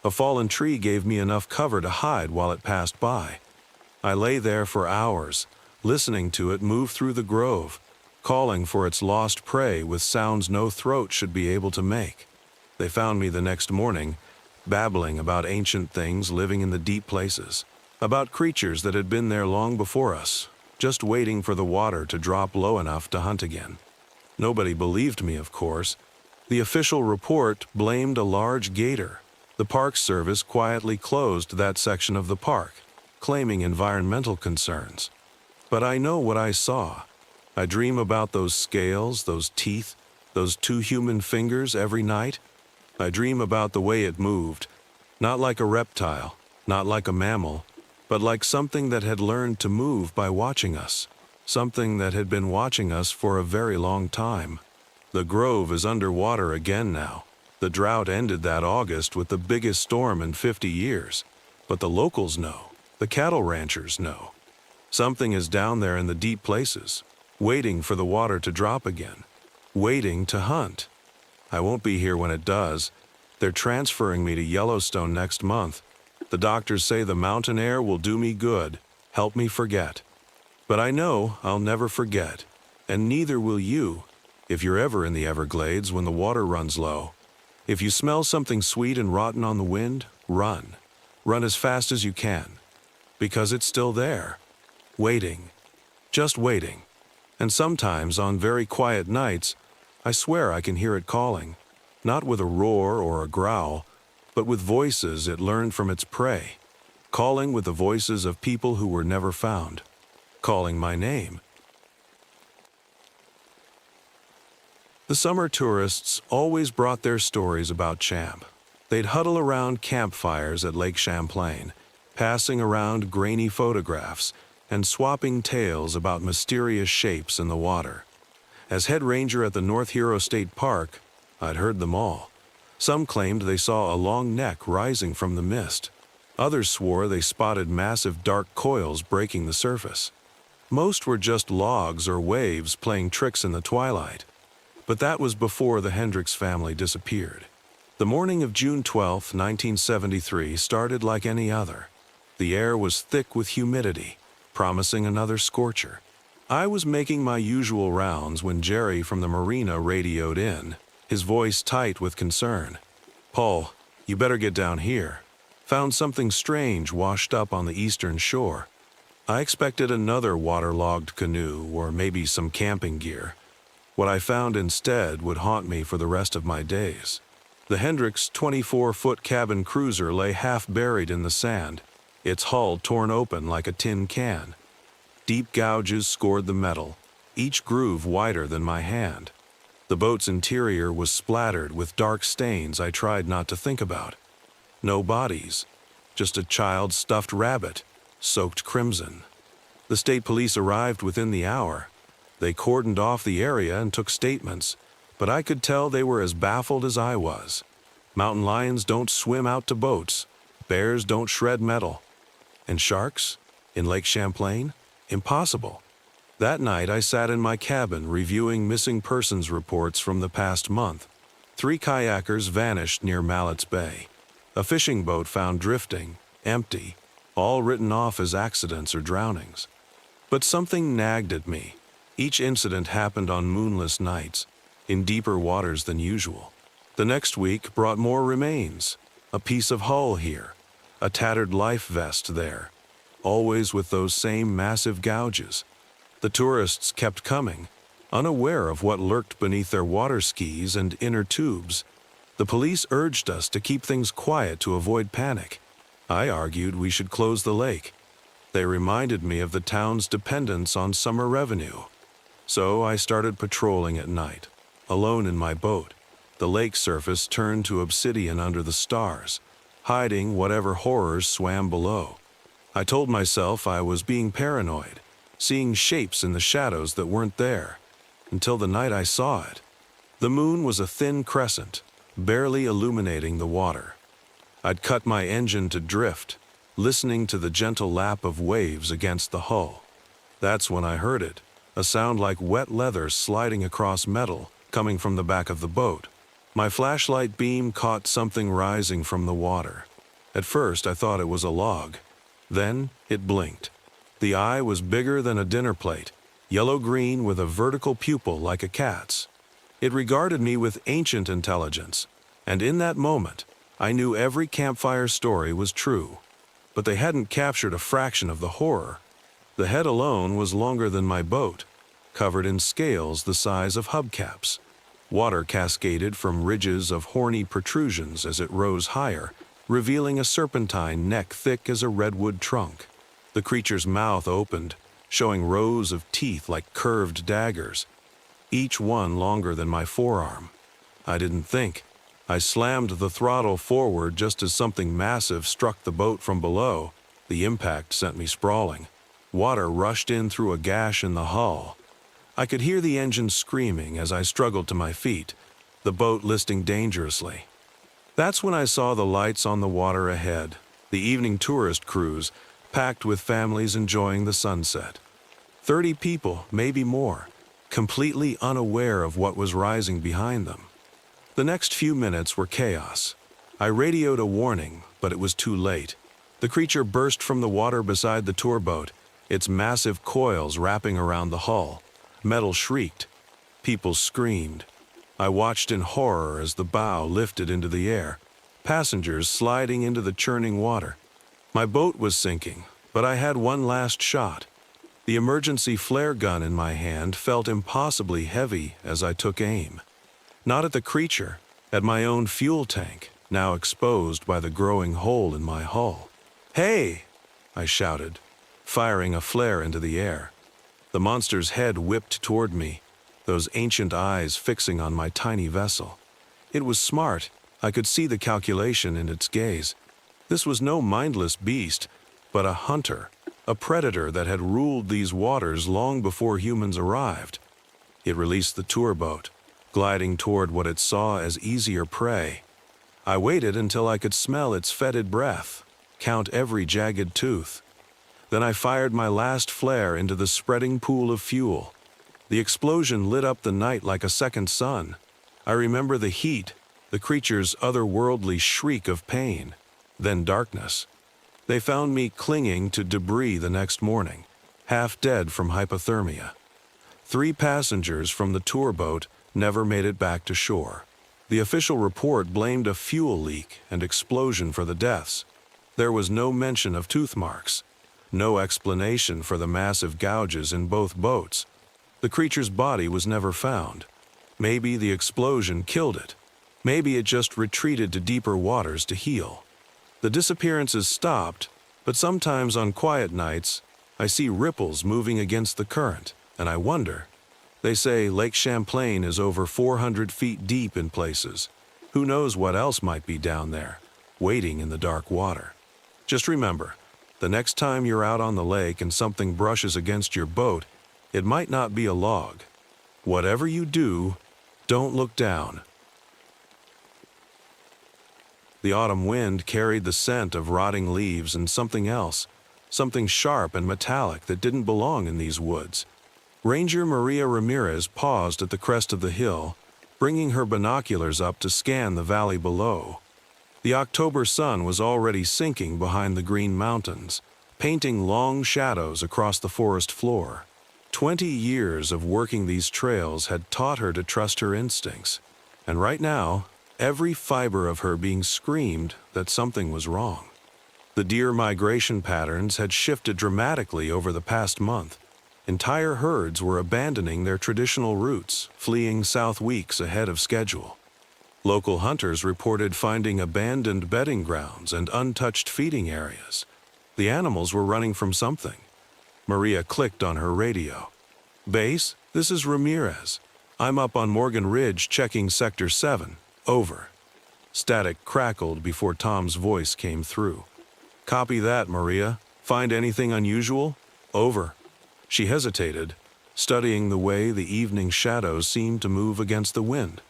A fallen tree gave me enough cover to hide while it passed by. I lay there for hours, listening to it move through the grove, calling for its lost prey with sounds no throat should be able to make. They found me the next morning, babbling about ancient things living in the deep places, about creatures that had been there long before us, just waiting for the water to drop low enough to hunt again. Nobody believed me, of course. The official report blamed a large gator. The Park Service quietly closed that section of the park, claiming environmental concerns. But I know what I saw. I dream about those scales, those teeth, those two human fingers every night. I dream about the way it moved, not like a reptile, not like a mammal, but like something that had learned to move by watching us, something that had been watching us for a very long time. The grove is underwater again now. The drought ended that August with the biggest storm in 50 years. But the locals know, the cattle ranchers know. Something is down there in the deep places, waiting for the water to drop again, waiting to hunt. I won't be here when it does. They're transferring me to Yellowstone next month. The doctors say the mountain air will do me good, help me forget. But I know I'll never forget, and neither will you, if you're ever in the Everglades when the water runs low. If you smell something sweet and rotten on the wind, run. Run as fast as you can. Because it's still there. Waiting. Just waiting. And sometimes, on very quiet nights, I swear I can hear it calling. Not with a roar or a growl, but with voices it learned from its prey. Calling with the voices of people who were never found. Calling my name. The summer tourists always brought their stories about Champ. They'd huddle around campfires at Lake Champlain, passing around grainy photographs and swapping tales about mysterious shapes in the water. As head ranger at the North Hero State Park, I'd heard them all. Some claimed they saw a long neck rising from the mist. Others swore they spotted massive dark coils breaking the surface. Most were just logs or waves playing tricks in the twilight. But that was before the Hendricks family disappeared. The morning of June 12, 1973 started like any other. The air was thick with humidity, promising another scorcher. I was making my usual rounds when Jerry from the marina radioed in, his voice tight with concern. "Paul, you better get down here. Found something strange washed up on the eastern shore." I expected another waterlogged canoe or maybe some camping gear. What I found instead would haunt me for the rest of my days. The Hendricks 24-foot cabin cruiser lay half buried in the sand, its hull torn open like a tin can. Deep gouges scored the metal, each groove wider than my hand. The boat's interior was splattered with dark stains I tried not to think about. No bodies, just a child's stuffed rabbit, soaked crimson. The state police arrived within the hour. They cordoned off the area and took statements, but I could tell they were as baffled as I was. Mountain lions don't swim out to boats. Bears don't shred metal. And sharks? In Lake Champlain? Impossible. That night I sat in my cabin reviewing missing persons reports from the past month. 3 kayakers vanished near Mallett's Bay. A fishing boat found drifting, empty, all written off as accidents or drownings. But something nagged at me. Each incident happened on moonless nights, in deeper waters than usual. The next week brought more remains, a piece of hull here, a tattered life vest there, always with those same massive gouges. The tourists kept coming, unaware of what lurked beneath their water skis and inner tubes. The police urged us to keep things quiet to avoid panic. I argued we should close the lake. They reminded me of the town's dependence on summer revenue. So I started patrolling at night, alone in my boat, the lake surface turned to obsidian under the stars, hiding whatever horrors swam below. I told myself I was being paranoid, seeing shapes in the shadows that weren't there, until the night I saw it. The moon was a thin crescent, barely illuminating the water. I'd cut my engine to drift, listening to the gentle lap of waves against the hull. That's when I heard it, a sound like wet leather sliding across metal, coming from the back of the boat. My flashlight beam caught something rising from the water. At first I thought it was a log. Then it blinked. The eye was bigger than a dinner plate, yellow-green with a vertical pupil like a cat's. It regarded me with ancient intelligence, and in that moment, I knew every campfire story was true. But they hadn't captured a fraction of the horror. The head alone was longer than my boat, covered in scales the size of hubcaps. Water cascaded from ridges of horny protrusions as it rose higher, revealing a serpentine neck thick as a redwood trunk. The creature's mouth opened, showing rows of teeth like curved daggers, each one longer than my forearm. I didn't think. I slammed the throttle forward just as something massive struck the boat from below. The impact sent me sprawling. Water rushed in through a gash in the hull. I could hear the engine screaming as I struggled to my feet, the boat listing dangerously. That's when I saw the lights on the water ahead, the evening tourist cruise, packed with families enjoying the sunset. 30 people, maybe more, completely unaware of what was rising behind them. The next few minutes were chaos. I radioed a warning, but it was too late. The creature burst from the water beside the tour boat, its massive coils wrapping around the hull. Metal shrieked. People screamed. I watched in horror as the bow lifted into the air, passengers sliding into the churning water. My boat was sinking, but I had one last shot. The emergency flare gun in my hand felt impossibly heavy as I took aim. Not at the creature, at my own fuel tank, now exposed by the growing hole in my hull. "Hey!" I shouted, firing a flare into the air. The monster's head whipped toward me, those ancient eyes fixing on my tiny vessel. It was smart. I could see the calculation in its gaze. This was no mindless beast, but a hunter, a predator that had ruled these waters long before humans arrived. It released the tour boat, gliding toward what it saw as easier prey. I waited until I could smell its fetid breath, count every jagged tooth. Then I fired my last flare into the spreading pool of fuel. The explosion lit up the night like a second sun. I remember the heat, the creature's otherworldly shriek of pain, then darkness. They found me clinging to debris the next morning, half dead from hypothermia. 3 passengers from the tour boat never made it back to shore. The official report blamed a fuel leak and explosion for the deaths. There was no mention of tooth marks. No explanation for the massive gouges in both boats. The creature's body was never found. Maybe the explosion killed it. Maybe it just retreated to deeper waters to heal. The disappearances stopped, but sometimes on quiet nights, I see ripples moving against the current, and I wonder. They say Lake Champlain is over 400 feet deep in places. Who knows what else might be down there, waiting in the dark water. Just remember, the next time you're out on the lake and something brushes against your boat, it might not be a log. Whatever you do, don't look down. The autumn wind carried the scent of rotting leaves and something else, something sharp and metallic that didn't belong in these woods. Ranger Maria Ramirez paused at the crest of the hill, bringing her binoculars up to scan the valley below. The October sun was already sinking behind the green mountains, painting long shadows across the forest floor. 20 years of working these trails had taught her to trust her instincts, and right now, every fiber of her being screamed that something was wrong. The deer migration patterns had shifted dramatically over the past month. Entire herds were abandoning their traditional routes, fleeing south weeks ahead of schedule. Local hunters reported finding abandoned bedding grounds and untouched feeding areas. The animals were running from something. Maria clicked on her radio. "Base, this is Ramirez. I'm up on Morgan Ridge checking Sector 7. Over." Static crackled before Tom's voice came through. "Copy that, Maria. Find anything unusual? Over." She hesitated, studying the way the evening shadows seemed to move against the wind.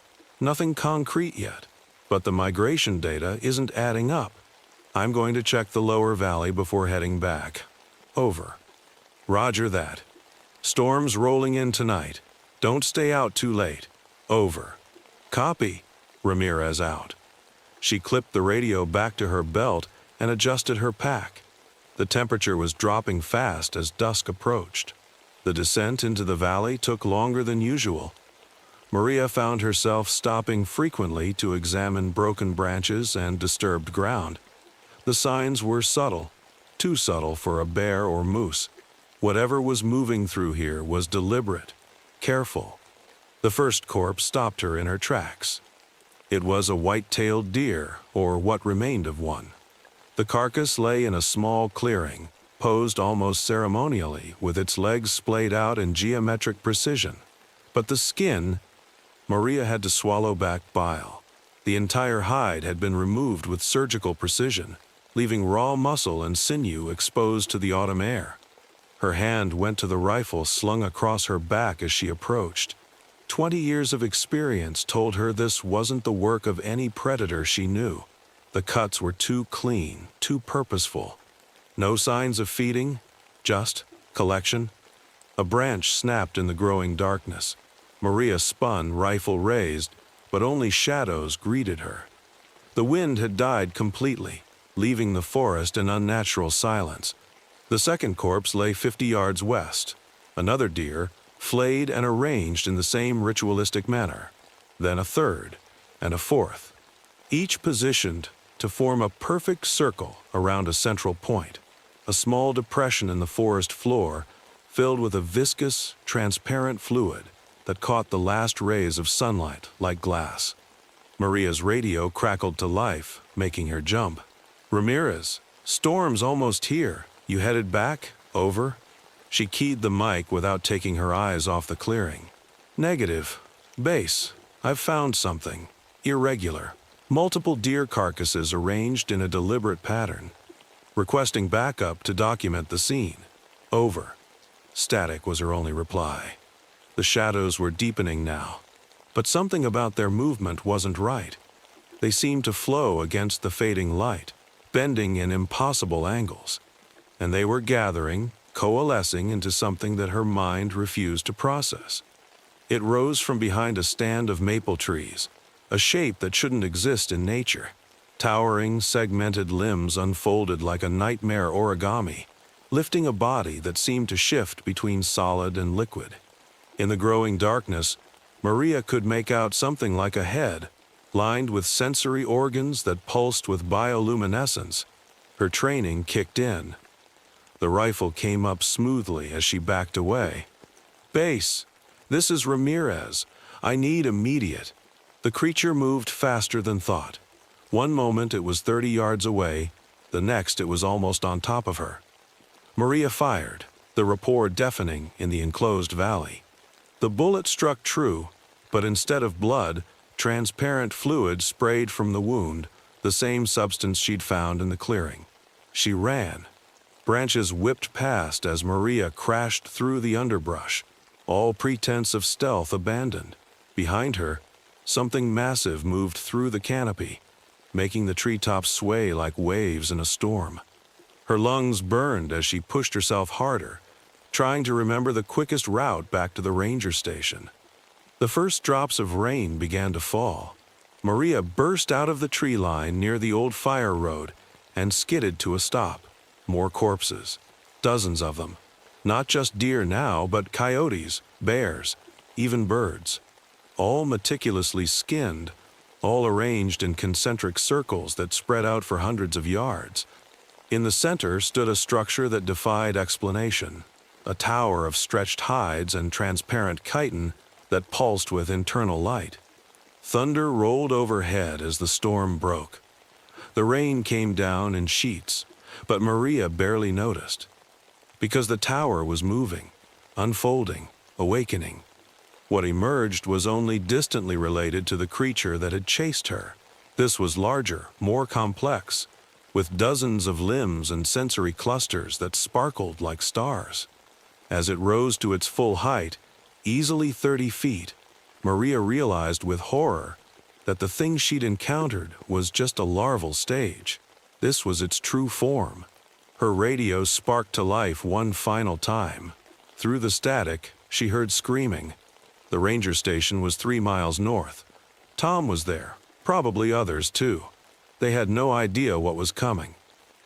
Nothing concrete yet, but the migration data isn't adding up. "I'm going to check the lower valley before heading back. Over." "Roger that. Storm's rolling in tonight. Don't stay out too late. Over." "Copy." Ramirez out. She clipped the radio back to her belt and adjusted her pack. The temperature was dropping fast as dusk approached. The descent into the valley took longer than usual. Maria found herself stopping frequently to examine broken branches and disturbed ground. The signs were subtle, too subtle for a bear or moose. Whatever was moving through here was deliberate, careful. The first corpse stopped her in her tracks. It was a white-tailed deer, or what remained of one. The carcass lay in a small clearing, posed almost ceremonially, with its legs splayed out in geometric precision. But the skin, Maria had to swallow back bile. The entire hide had been removed with surgical precision, leaving raw muscle and sinew exposed to the autumn air. Her hand went to the rifle slung across her back as she approached. 20 years of experience told her this wasn't the work of any predator she knew. The cuts were too clean, too purposeful. No signs of feeding, just collection. A branch snapped in the growing darkness. Maria spun, rifle raised, but only shadows greeted her. The wind had died completely, leaving the forest in unnatural silence. The second corpse lay 50 yards west. Another deer, flayed and arranged in the same ritualistic manner. Then a third, and a fourth. Each positioned to form a perfect circle around a central point, a small depression in the forest floor filled with a viscous, transparent fluid that caught the last rays of sunlight like glass. Maria's radio crackled to life, making her jump. "Ramirez, storm's almost here. You headed back? Over?" She keyed the mic without taking her eyes off the clearing. "Negative. Base, I've found something. Irregular. Multiple deer carcasses arranged in a deliberate pattern. Requesting backup to document the scene. Over." Static was her only reply. The shadows were deepening now, but something about their movement wasn't right. They seemed to flow against the fading light, bending in impossible angles. And they were gathering, coalescing into something that her mind refused to process. It rose from behind a stand of maple trees, a shape that shouldn't exist in nature. Towering, segmented limbs unfolded like a nightmare origami, lifting a body that seemed to shift between solid and liquid. In the growing darkness, Maria could make out something like a head, lined with sensory organs that pulsed with bioluminescence. Her training kicked in. The rifle came up smoothly as she backed away. "Base, this is Ramirez. I need immediate." The creature moved faster than thought. One moment it was 30 yards away, the next it was almost on top of her. Maria fired, the rapport deafening in the enclosed valley. The bullet struck true, but instead of blood, transparent fluid sprayed from the wound, the same substance she'd found in the clearing. She ran. Branches whipped past as Maria crashed through the underbrush, all pretense of stealth abandoned. Behind her, something massive moved through the canopy, making the treetops sway like waves in a storm. Her lungs burned as she pushed herself harder, trying to remember the quickest route back to the ranger station. The first drops of rain began to fall. Maria burst out of the tree line near the old fire road and skidded to a stop. More corpses, dozens of them. Not just deer now, but coyotes, bears, even birds. All meticulously skinned, all arranged in concentric circles that spread out for hundreds of yards. In the center stood a structure that defied explanation, a tower of stretched hides and transparent chitin that pulsed with internal light. Thunder rolled overhead as the storm broke. The rain came down in sheets, but Maria barely noticed, because the tower was moving, unfolding, awakening. What emerged was only distantly related to the creature that had chased her. This was larger, more complex, with dozens of limbs and sensory clusters that sparkled like stars. As it rose to its full height, easily 30 feet, Maria realized with horror that the thing she'd encountered was just a larval stage. This was its true form. Her radio sparked to life one final time. Through the static, she heard screaming. The ranger station was 3 miles north. Tom was there, probably others too. They had no idea what was coming.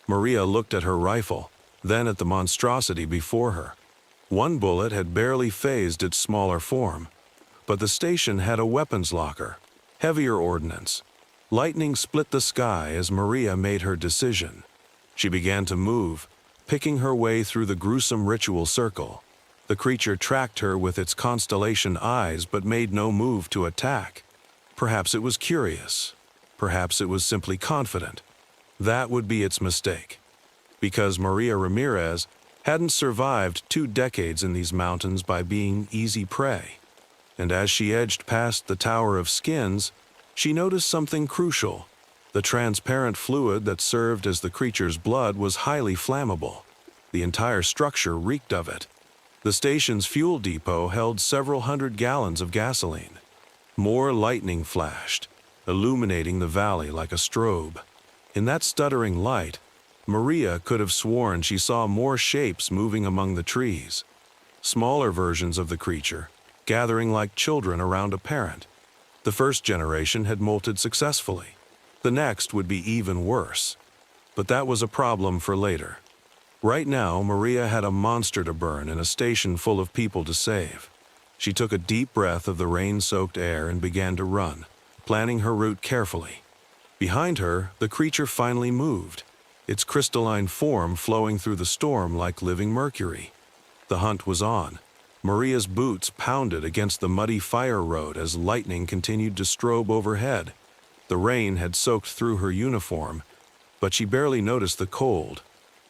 Maria looked at her rifle, then at the monstrosity before her. One bullet had barely phased its smaller form, but the station had a weapons locker, heavier ordnance. Lightning split the sky as Maria made her decision. She began to move, picking her way through the gruesome ritual circle. The creature tracked her with its constellation eyes but made no move to attack. Perhaps it was curious. Perhaps it was simply confident. That would be its mistake, because Maria Ramirez hadn't survived 2 decades in these mountains by being easy prey. And as she edged past the Tower of Skins, she noticed something crucial. The transparent fluid that served as the creature's blood was highly flammable. The entire structure reeked of it. The station's fuel depot held several hundred gallons of gasoline. More lightning flashed, illuminating the valley like a strobe. In that stuttering light, Maria could have sworn she saw more shapes moving among the trees. Smaller versions of the creature, gathering like children around a parent. The first generation had molted successfully. The next would be even worse. But that was a problem for later. Right now, Maria had a monster to burn and a station full of people to save. She took a deep breath of the rain-soaked air and began to run, planning her route carefully. Behind her, the creature finally moved, its crystalline form flowing through the storm like living mercury. The hunt was on. Maria's boots pounded against the muddy fire road as lightning continued to strobe overhead. The rain had soaked through her uniform, but she barely noticed the cold.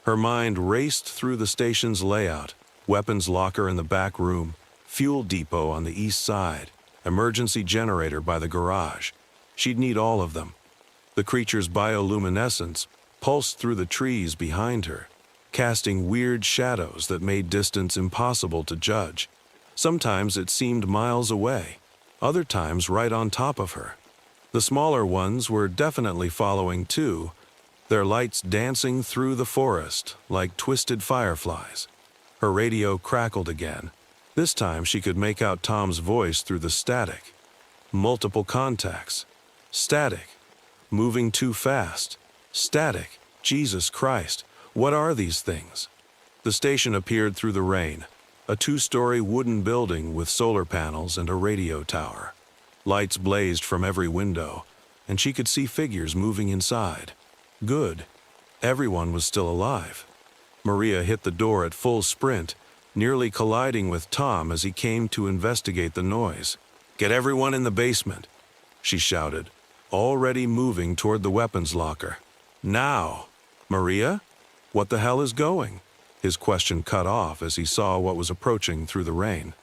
Her mind raced through the station's layout: weapons locker in the back room, fuel depot on the east side, emergency generator by the garage. She'd need all of them. The creature's bioluminescence pulsed through the trees behind her, casting weird shadows that made distance impossible to judge. Sometimes it seemed miles away, other times right on top of her. The smaller ones were definitely following too, their lights dancing through the forest like twisted fireflies. Her radio crackled again. This time she could make out Tom's voice through the static. Multiple contacts. Static. Moving too fast. Static. Jesus Christ, what are these things? The station appeared through the rain, a 2-story wooden building with solar panels and a radio tower. Lights blazed from every window, and she could see figures moving inside. Good. Everyone was still alive. Maria hit the door at full sprint, nearly colliding with Tom as he came to investigate the noise. "Get everyone in the basement," she shouted, already moving toward the weapons locker. "Now!" "Maria? What the hell is going?" His question cut off as he saw what was approaching through the rain.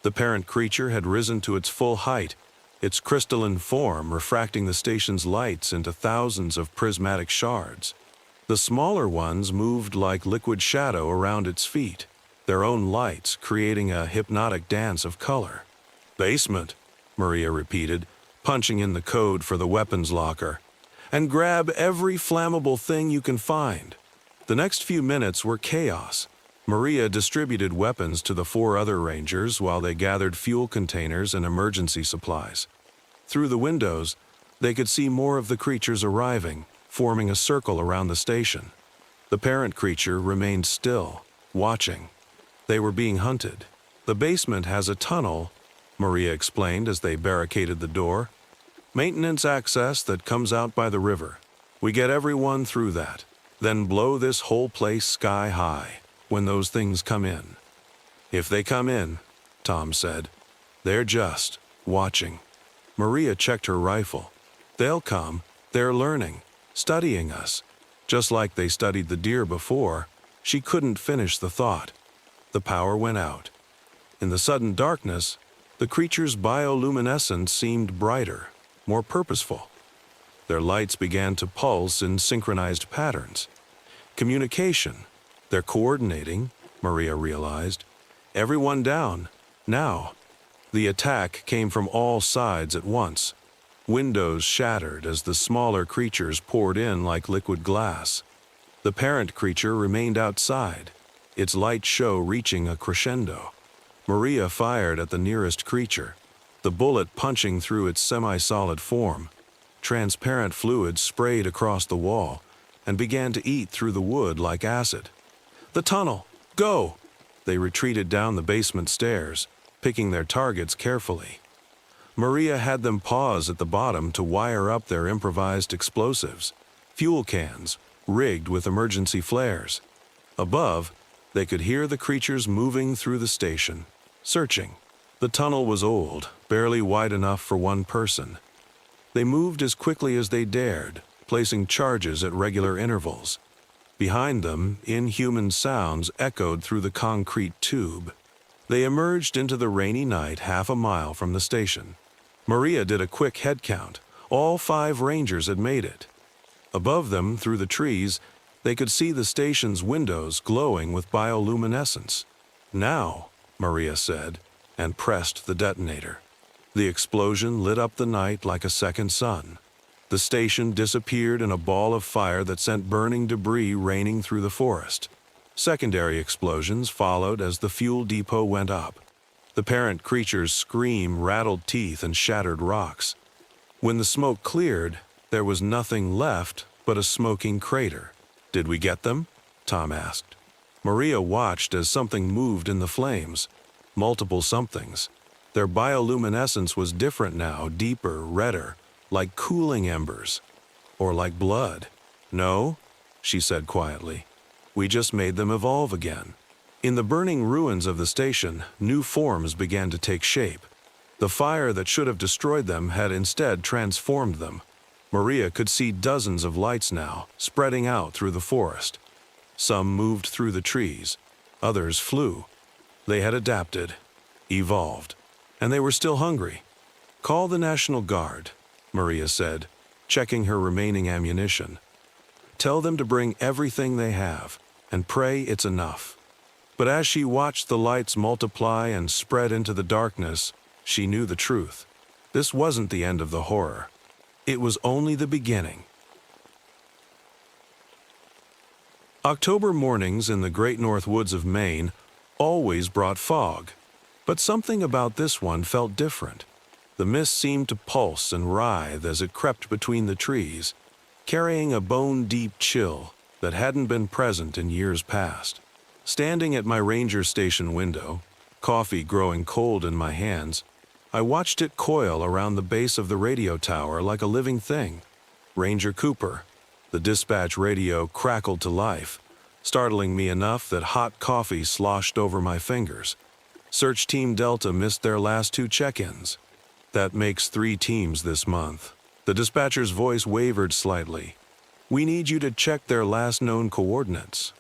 The parent creature had risen to its full height, its crystalline form refracting the station's lights into thousands of prismatic shards. The smaller ones moved like liquid shadow around its feet, their own lights creating a hypnotic dance of color. "Basement," Maria repeated, punching in the code for the weapons locker. "And grab every flammable thing you can find." The next few minutes were chaos. Maria distributed weapons to the 4 other rangers while they gathered fuel containers and emergency supplies. Through the windows, they could see more of the creatures arriving, forming a circle around the station. The parent creature remained still, watching. They were being hunted. "The basement has a tunnel," Maria explained as they barricaded the door. "Maintenance access that comes out by the river. We get everyone through that. Then blow this whole place sky high when those things come in. If they come in, Tom said, they're just watching. Maria checked her rifle. They'll come. They're learning, studying us. Just like they studied the deer before. She couldn't finish the thought. The power went out. In the sudden darkness, the creatures' bioluminescence seemed brighter, more purposeful. Their lights began to pulse in synchronized patterns. Communication. They're coordinating, Maria realized. Everyone down, now. The attack came from all sides at once. Windows shattered as the smaller creatures poured in like liquid glass. The parent creature remained outside, its light show reaching a crescendo. Maria fired at the nearest creature, the bullet punching through its semi-solid form. Transparent fluid sprayed across the wall and began to eat through the wood like acid. The tunnel! Go! They retreated down the basement stairs, picking their targets carefully. Maria had them pause at the bottom to wire up their improvised explosives, fuel cans, rigged with emergency flares. Above, they could hear the creatures moving through the station, searching. The tunnel was old, barely wide enough for one person. They moved as quickly as they dared, placing charges at regular intervals. Behind them, inhuman sounds echoed through the concrete tube. They emerged into the rainy night half a mile from the station. Maria did a quick head count. All 5 rangers had made it. Above them, through the trees, they could see the station's windows glowing with bioluminescence. Now, Maria said, and pressed the detonator. The explosion lit up the night like a second sun. The station disappeared in a ball of fire that sent burning debris raining through the forest. Secondary explosions followed as the fuel depot went up. The parent creature's scream rattled teeth and shattered rocks. When the smoke cleared, there was nothing left but a smoking crater. Did we get them? Tom asked. Maria watched as something moved in the flames. Multiple somethings. Their bioluminescence was different now, deeper, redder, like cooling embers. Or like blood. No, she said quietly. We just made them evolve again. In the burning ruins of the station, new forms began to take shape. The fire that should have destroyed them had instead transformed them. Maria could see dozens of lights now, spreading out through the forest. Some moved through the trees. Others flew. They had adapted, evolved, and they were still hungry. Call the National Guard, Maria said, checking her remaining ammunition. Tell them to bring everything they have, and pray it's enough. But as she watched the lights multiply and spread into the darkness, she knew the truth. This wasn't the end of the horror. It was only the beginning. October mornings in the Great North Woods of Maine always brought fog, but something about this one felt different. The mist seemed to pulse and writhe as it crept between the trees, carrying a bone-deep chill that hadn't been present in years past. Standing at my ranger station window, coffee growing cold in my hands, I watched it coil around the base of the radio tower like a living thing. Ranger Cooper. The dispatch radio crackled to life, startling me enough that hot coffee sloshed over my fingers. Search Team Delta missed their last 2 check-ins. That makes 3 teams this month. The dispatcher's voice wavered slightly. We need you to check their last known coordinates.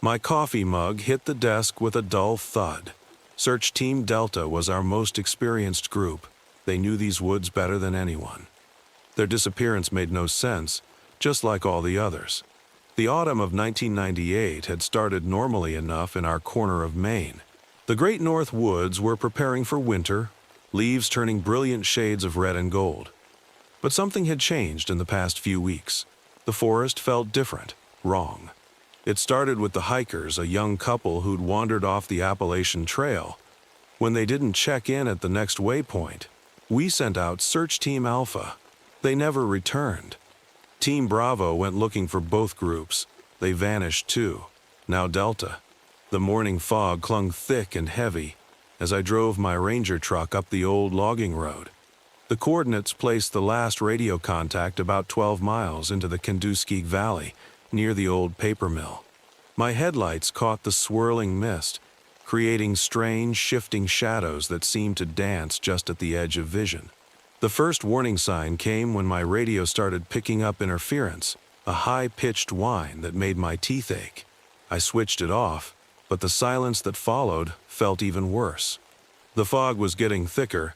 My coffee mug hit the desk with a dull thud. Search Team Delta was our most experienced group. They knew these woods better than anyone. Their disappearance made no sense, just like all the others. The autumn of 1998 had started normally enough in our corner of Maine. The Great North Woods were preparing for winter, leaves turning brilliant shades of red and gold. But something had changed in the past few weeks. The forest felt different, wrong. It started with the hikers, a young couple who'd wandered off the Appalachian Trail. When they didn't check in at the next waypoint, we sent out Search Team Alpha. They never returned. Team Bravo went looking for both groups. They vanished too. Now Delta. The morning fog clung thick and heavy as I drove my ranger truck up the old logging road. The coordinates placed the last radio contact about 12 miles into the Kenduskeag Valley, near the old paper mill. My headlights caught the swirling mist, creating strange, shifting shadows that seemed to dance just at the edge of vision. The first warning sign came when my radio started picking up interference, a high-pitched whine that made my teeth ache. I switched it off, but the silence that followed felt even worse. The fog was getting thicker,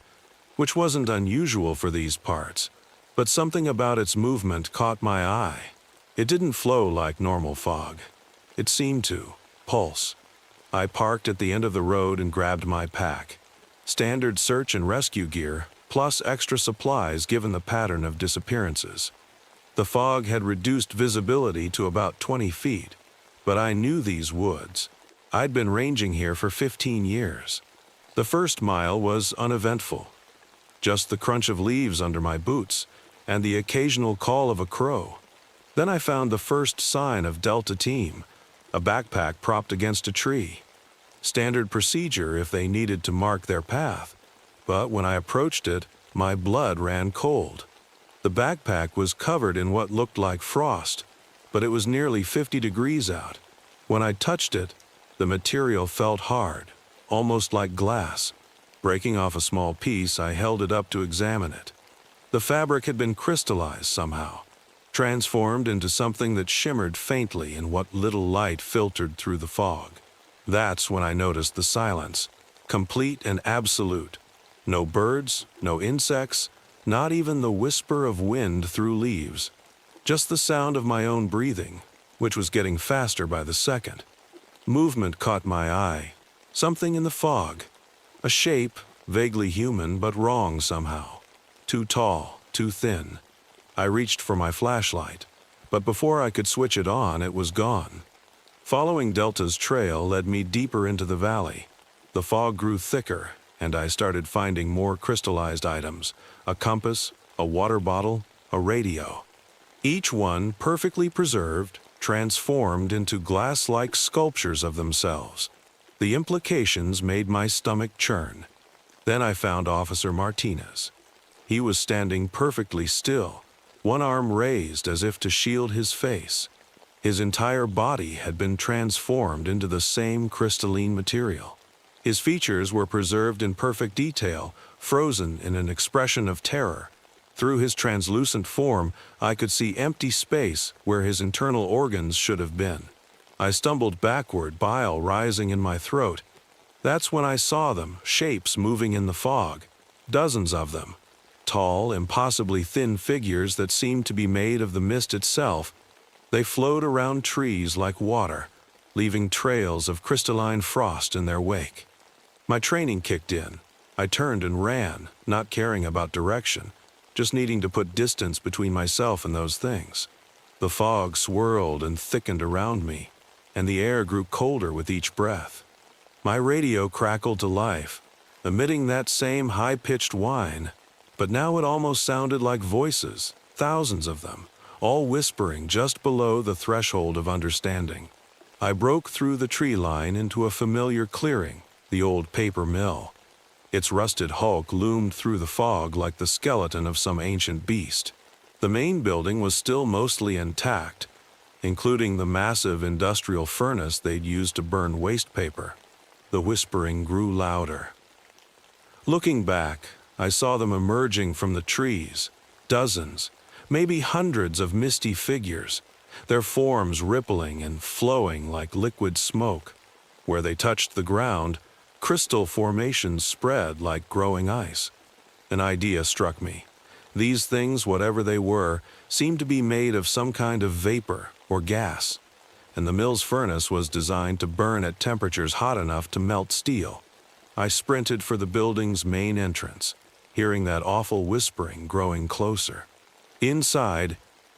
which wasn't unusual for these parts, but something about its movement caught my eye. It didn't flow like normal fog. It seemed to pulse. I parked at the end of the road and grabbed my pack. Standard search and rescue gear, plus extra supplies given the pattern of disappearances. The fog had reduced visibility to about 20 feet, but I knew these woods. I'd been ranging here for 15 years. The first mile was uneventful. Just the crunch of leaves under my boots and the occasional call of a crow. Then I found the first sign of Delta Team, a backpack propped against a tree. Standard procedure if they needed to mark their path. But when I approached it, my blood ran cold. The backpack was covered in what looked like frost, but it was nearly 50 degrees out. When I touched it, the material felt hard, almost like glass. Breaking off a small piece, I held it up to examine it. The fabric had been crystallized somehow, transformed into something that shimmered faintly in what little light filtered through the fog. That's when I noticed the silence, complete and absolute. No birds, no insects, not even the whisper of wind through leaves. Just the sound of my own breathing, which was getting faster by the second. Movement caught my eye. Something in the fog. A shape, vaguely human but wrong somehow. Too tall, too thin. I reached for my flashlight, but before I could switch it on, it was gone. Following Delta's trail led me deeper into the valley. The fog grew thicker, and I started finding more crystallized items, a compass, a water bottle, a radio. Each one perfectly preserved, transformed into glass-like sculptures of themselves. The implications made my stomach churn. Then I found Officer Martinez. He was standing perfectly still, one arm raised as if to shield his face. His entire body had been transformed into the same crystalline material. His features were preserved in perfect detail, frozen in an expression of terror. Through his translucent form, I could see empty space where his internal organs should have been. I stumbled backward, bile rising in my throat. That's when I saw them, shapes moving in the fog. Dozens of them. Tall, impossibly thin figures that seemed to be made of the mist itself. They flowed around trees like water, leaving trails of crystalline frost in their wake. My training kicked in. I turned and ran, not caring about direction, just needing to put distance between myself and those things. The fog swirled and thickened around me, and the air grew colder with each breath. My radio crackled to life, emitting that same high-pitched whine, but now it almost sounded like voices, thousands of them, all whispering just below the threshold of understanding. I broke through the tree line into a familiar clearing, the old paper mill. Its rusted hulk loomed through the fog like the skeleton of some ancient beast. The main building was still mostly intact, including the massive industrial furnace they'd used to burn waste paper. The whispering grew louder. Looking back, I saw them emerging from the trees, dozens, maybe hundreds of misty figures, their forms rippling and flowing like liquid smoke. Where they touched the ground, crystal formations spread like growing ice. An idea struck me. These things, whatever they were, seemed to be made of some kind of vapor or gas, and the mill's furnace was designed to burn at temperatures hot enough to melt steel. I sprinted for the building's main entrance, hearing that awful whispering growing closer. Inside,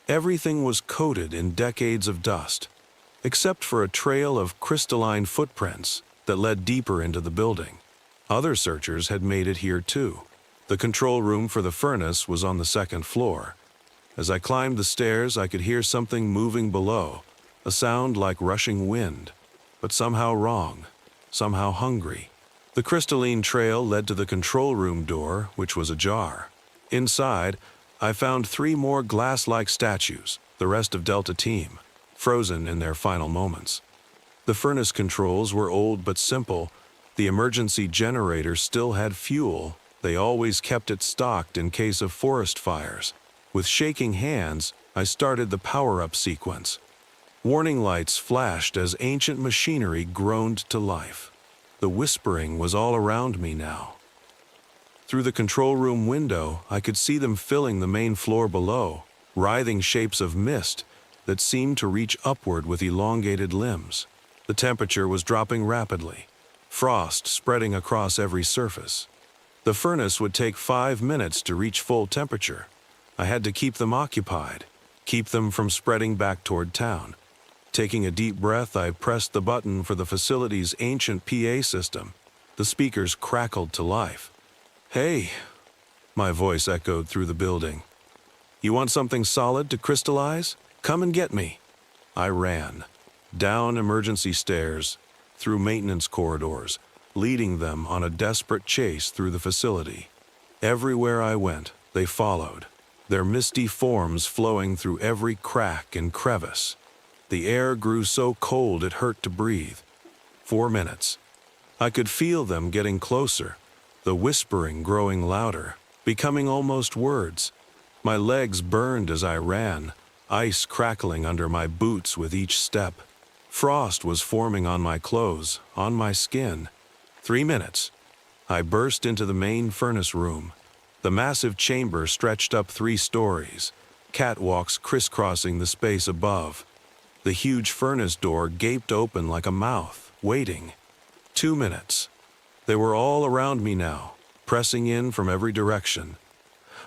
everything was coated in decades of dust, except for a trail of crystalline footprints that led deeper into the building. Other searchers had made it here too. The control room for the furnace was on the second floor. As I climbed the stairs, I could hear something moving below, a sound like rushing wind, but somehow wrong, somehow hungry. The crystalline trail led to the control room door, which was ajar. Inside, I found 3 more glass-like statues, the rest of Delta Team. frozen in their final moments. The furnace controls were old but simple. The emergency generator still had fuel. They always kept it stocked in case of forest fires. With shaking hands, I started the power-up sequence. Warning lights flashed as ancient machinery groaned to life. The whispering was all around me now. Through the control room window, I could see them filling the main floor below, writhing shapes of mist that seemed to reach upward with elongated limbs. The temperature was dropping rapidly, frost spreading across every surface. The furnace would take 5 minutes to reach full temperature. I had to keep them occupied, keep them from spreading back toward town. Taking a deep breath, I pressed the button for the facility's ancient PA system. The speakers crackled to life. "Hey," my voice echoed through the building. "You want something solid to crystallize? Come and get me." I ran, down emergency stairs, through maintenance corridors, leading them on a desperate chase through the facility. Everywhere I went, they followed, their misty forms flowing through every crack and crevice. The air grew so cold it hurt to breathe. 4 minutes. I could feel them getting closer, the whispering growing louder, becoming almost words. My legs burned as I ran, ice crackling under my boots with each step. Frost was forming on my clothes, on my skin. 3 minutes. I burst into the main furnace room. The massive chamber stretched up 3 stories, catwalks crisscrossing the space above. The huge furnace door gaped open like a mouth, waiting. 2 minutes. They were all around me now, pressing in from every direction.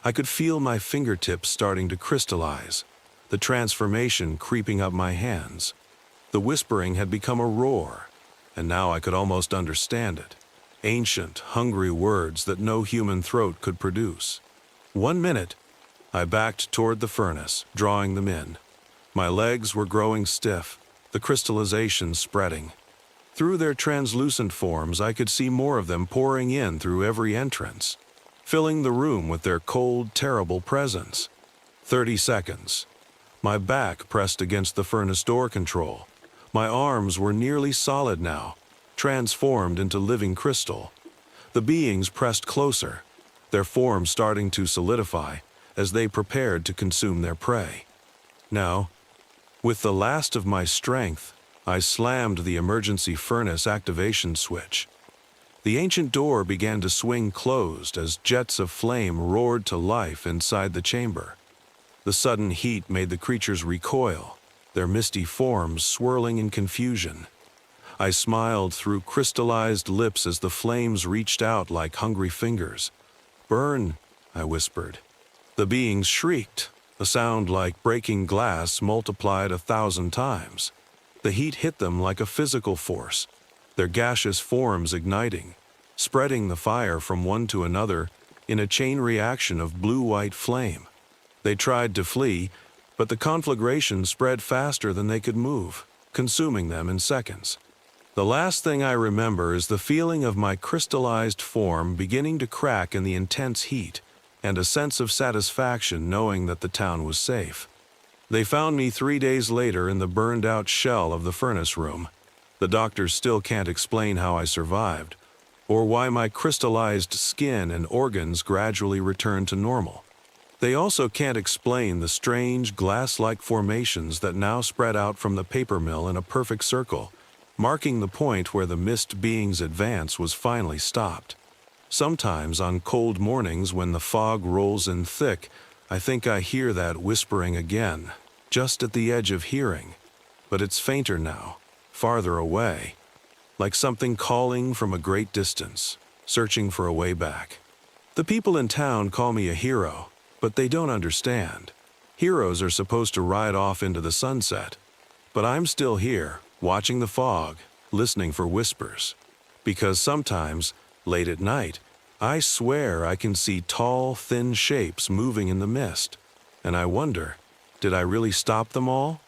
I could feel my fingertips starting to crystallize, the transformation creeping up my hands. The whispering had become a roar, and now I could almost understand it. Ancient, hungry words that no human throat could produce. 1 minute. I backed toward the furnace, drawing them in. My legs were growing stiff, the crystallization spreading. Through their translucent forms, I could see more of them pouring in through every entrance, filling the room with their cold, terrible presence. 30 seconds. My back pressed against the furnace door control. My arms were nearly solid now, transformed into living crystal. The beings pressed closer, their forms starting to solidify as they prepared to consume their prey. Now, with the last of my strength, I slammed the emergency furnace activation switch. The ancient door began to swing closed as jets of flame roared to life inside the chamber. The sudden heat made the creatures recoil, their misty forms swirling in confusion. I smiled through crystallized lips as the flames reached out like hungry fingers. "Burn," I whispered. The beings shrieked, a sound like breaking glass multiplied 1,000 times. The heat hit them like a physical force, their gaseous forms igniting, spreading the fire from one to another in a chain reaction of blue-white flame. They tried to flee, but the conflagration spread faster than they could move, consuming them in seconds. The last thing I remember is the feeling of my crystallized form beginning to crack in the intense heat, and a sense of satisfaction knowing that the town was safe. They found me 3 days later in the burned-out shell of the furnace room. The doctors still can't explain how I survived, or why my crystallized skin and organs gradually returned to normal. They also can't explain the strange glass-like formations that now spread out from the paper mill in a perfect circle, marking the point where the mist being's advance was finally stopped. Sometimes on cold mornings when the fog rolls in thick, I think I hear that whispering again, just at the edge of hearing. But it's fainter now, farther away, like something calling from a great distance, searching for a way back. The people in town call me a hero, but they don't understand. Heroes are supposed to ride off into the sunset. But I'm still here, watching the fog, listening for whispers. Because sometimes, late at night, I swear I can see tall, thin shapes moving in the mist. And I wonder, did I really stop them all?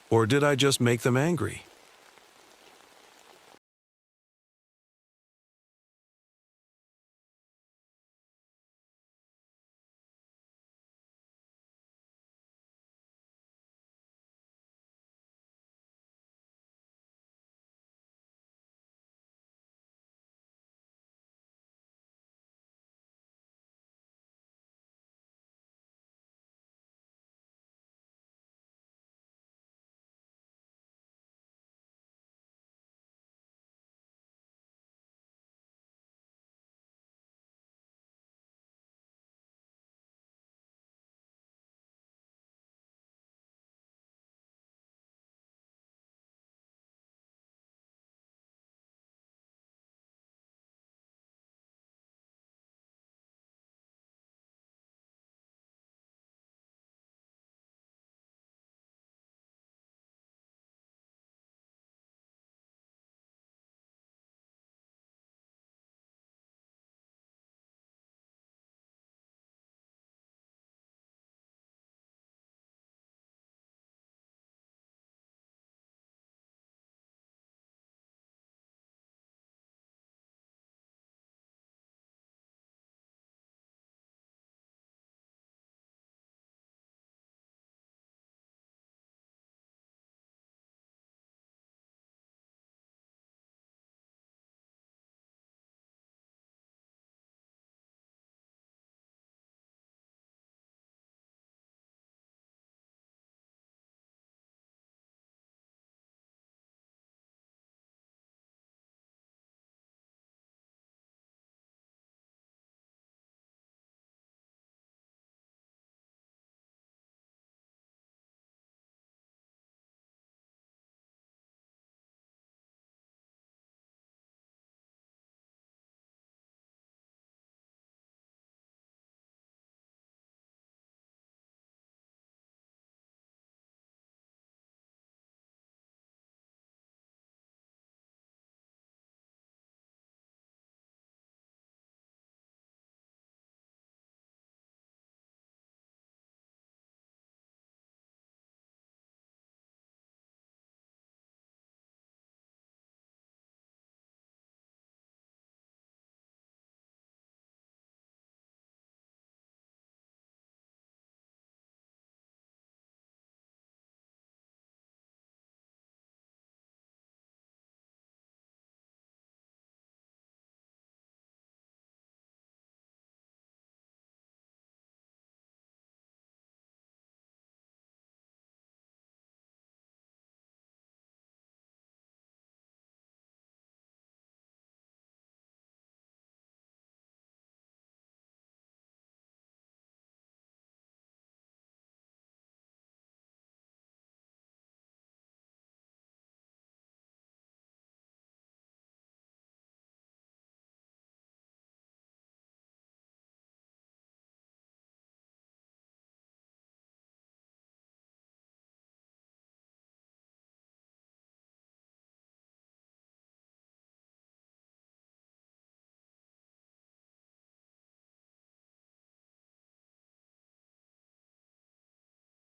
Or did I just make them angry?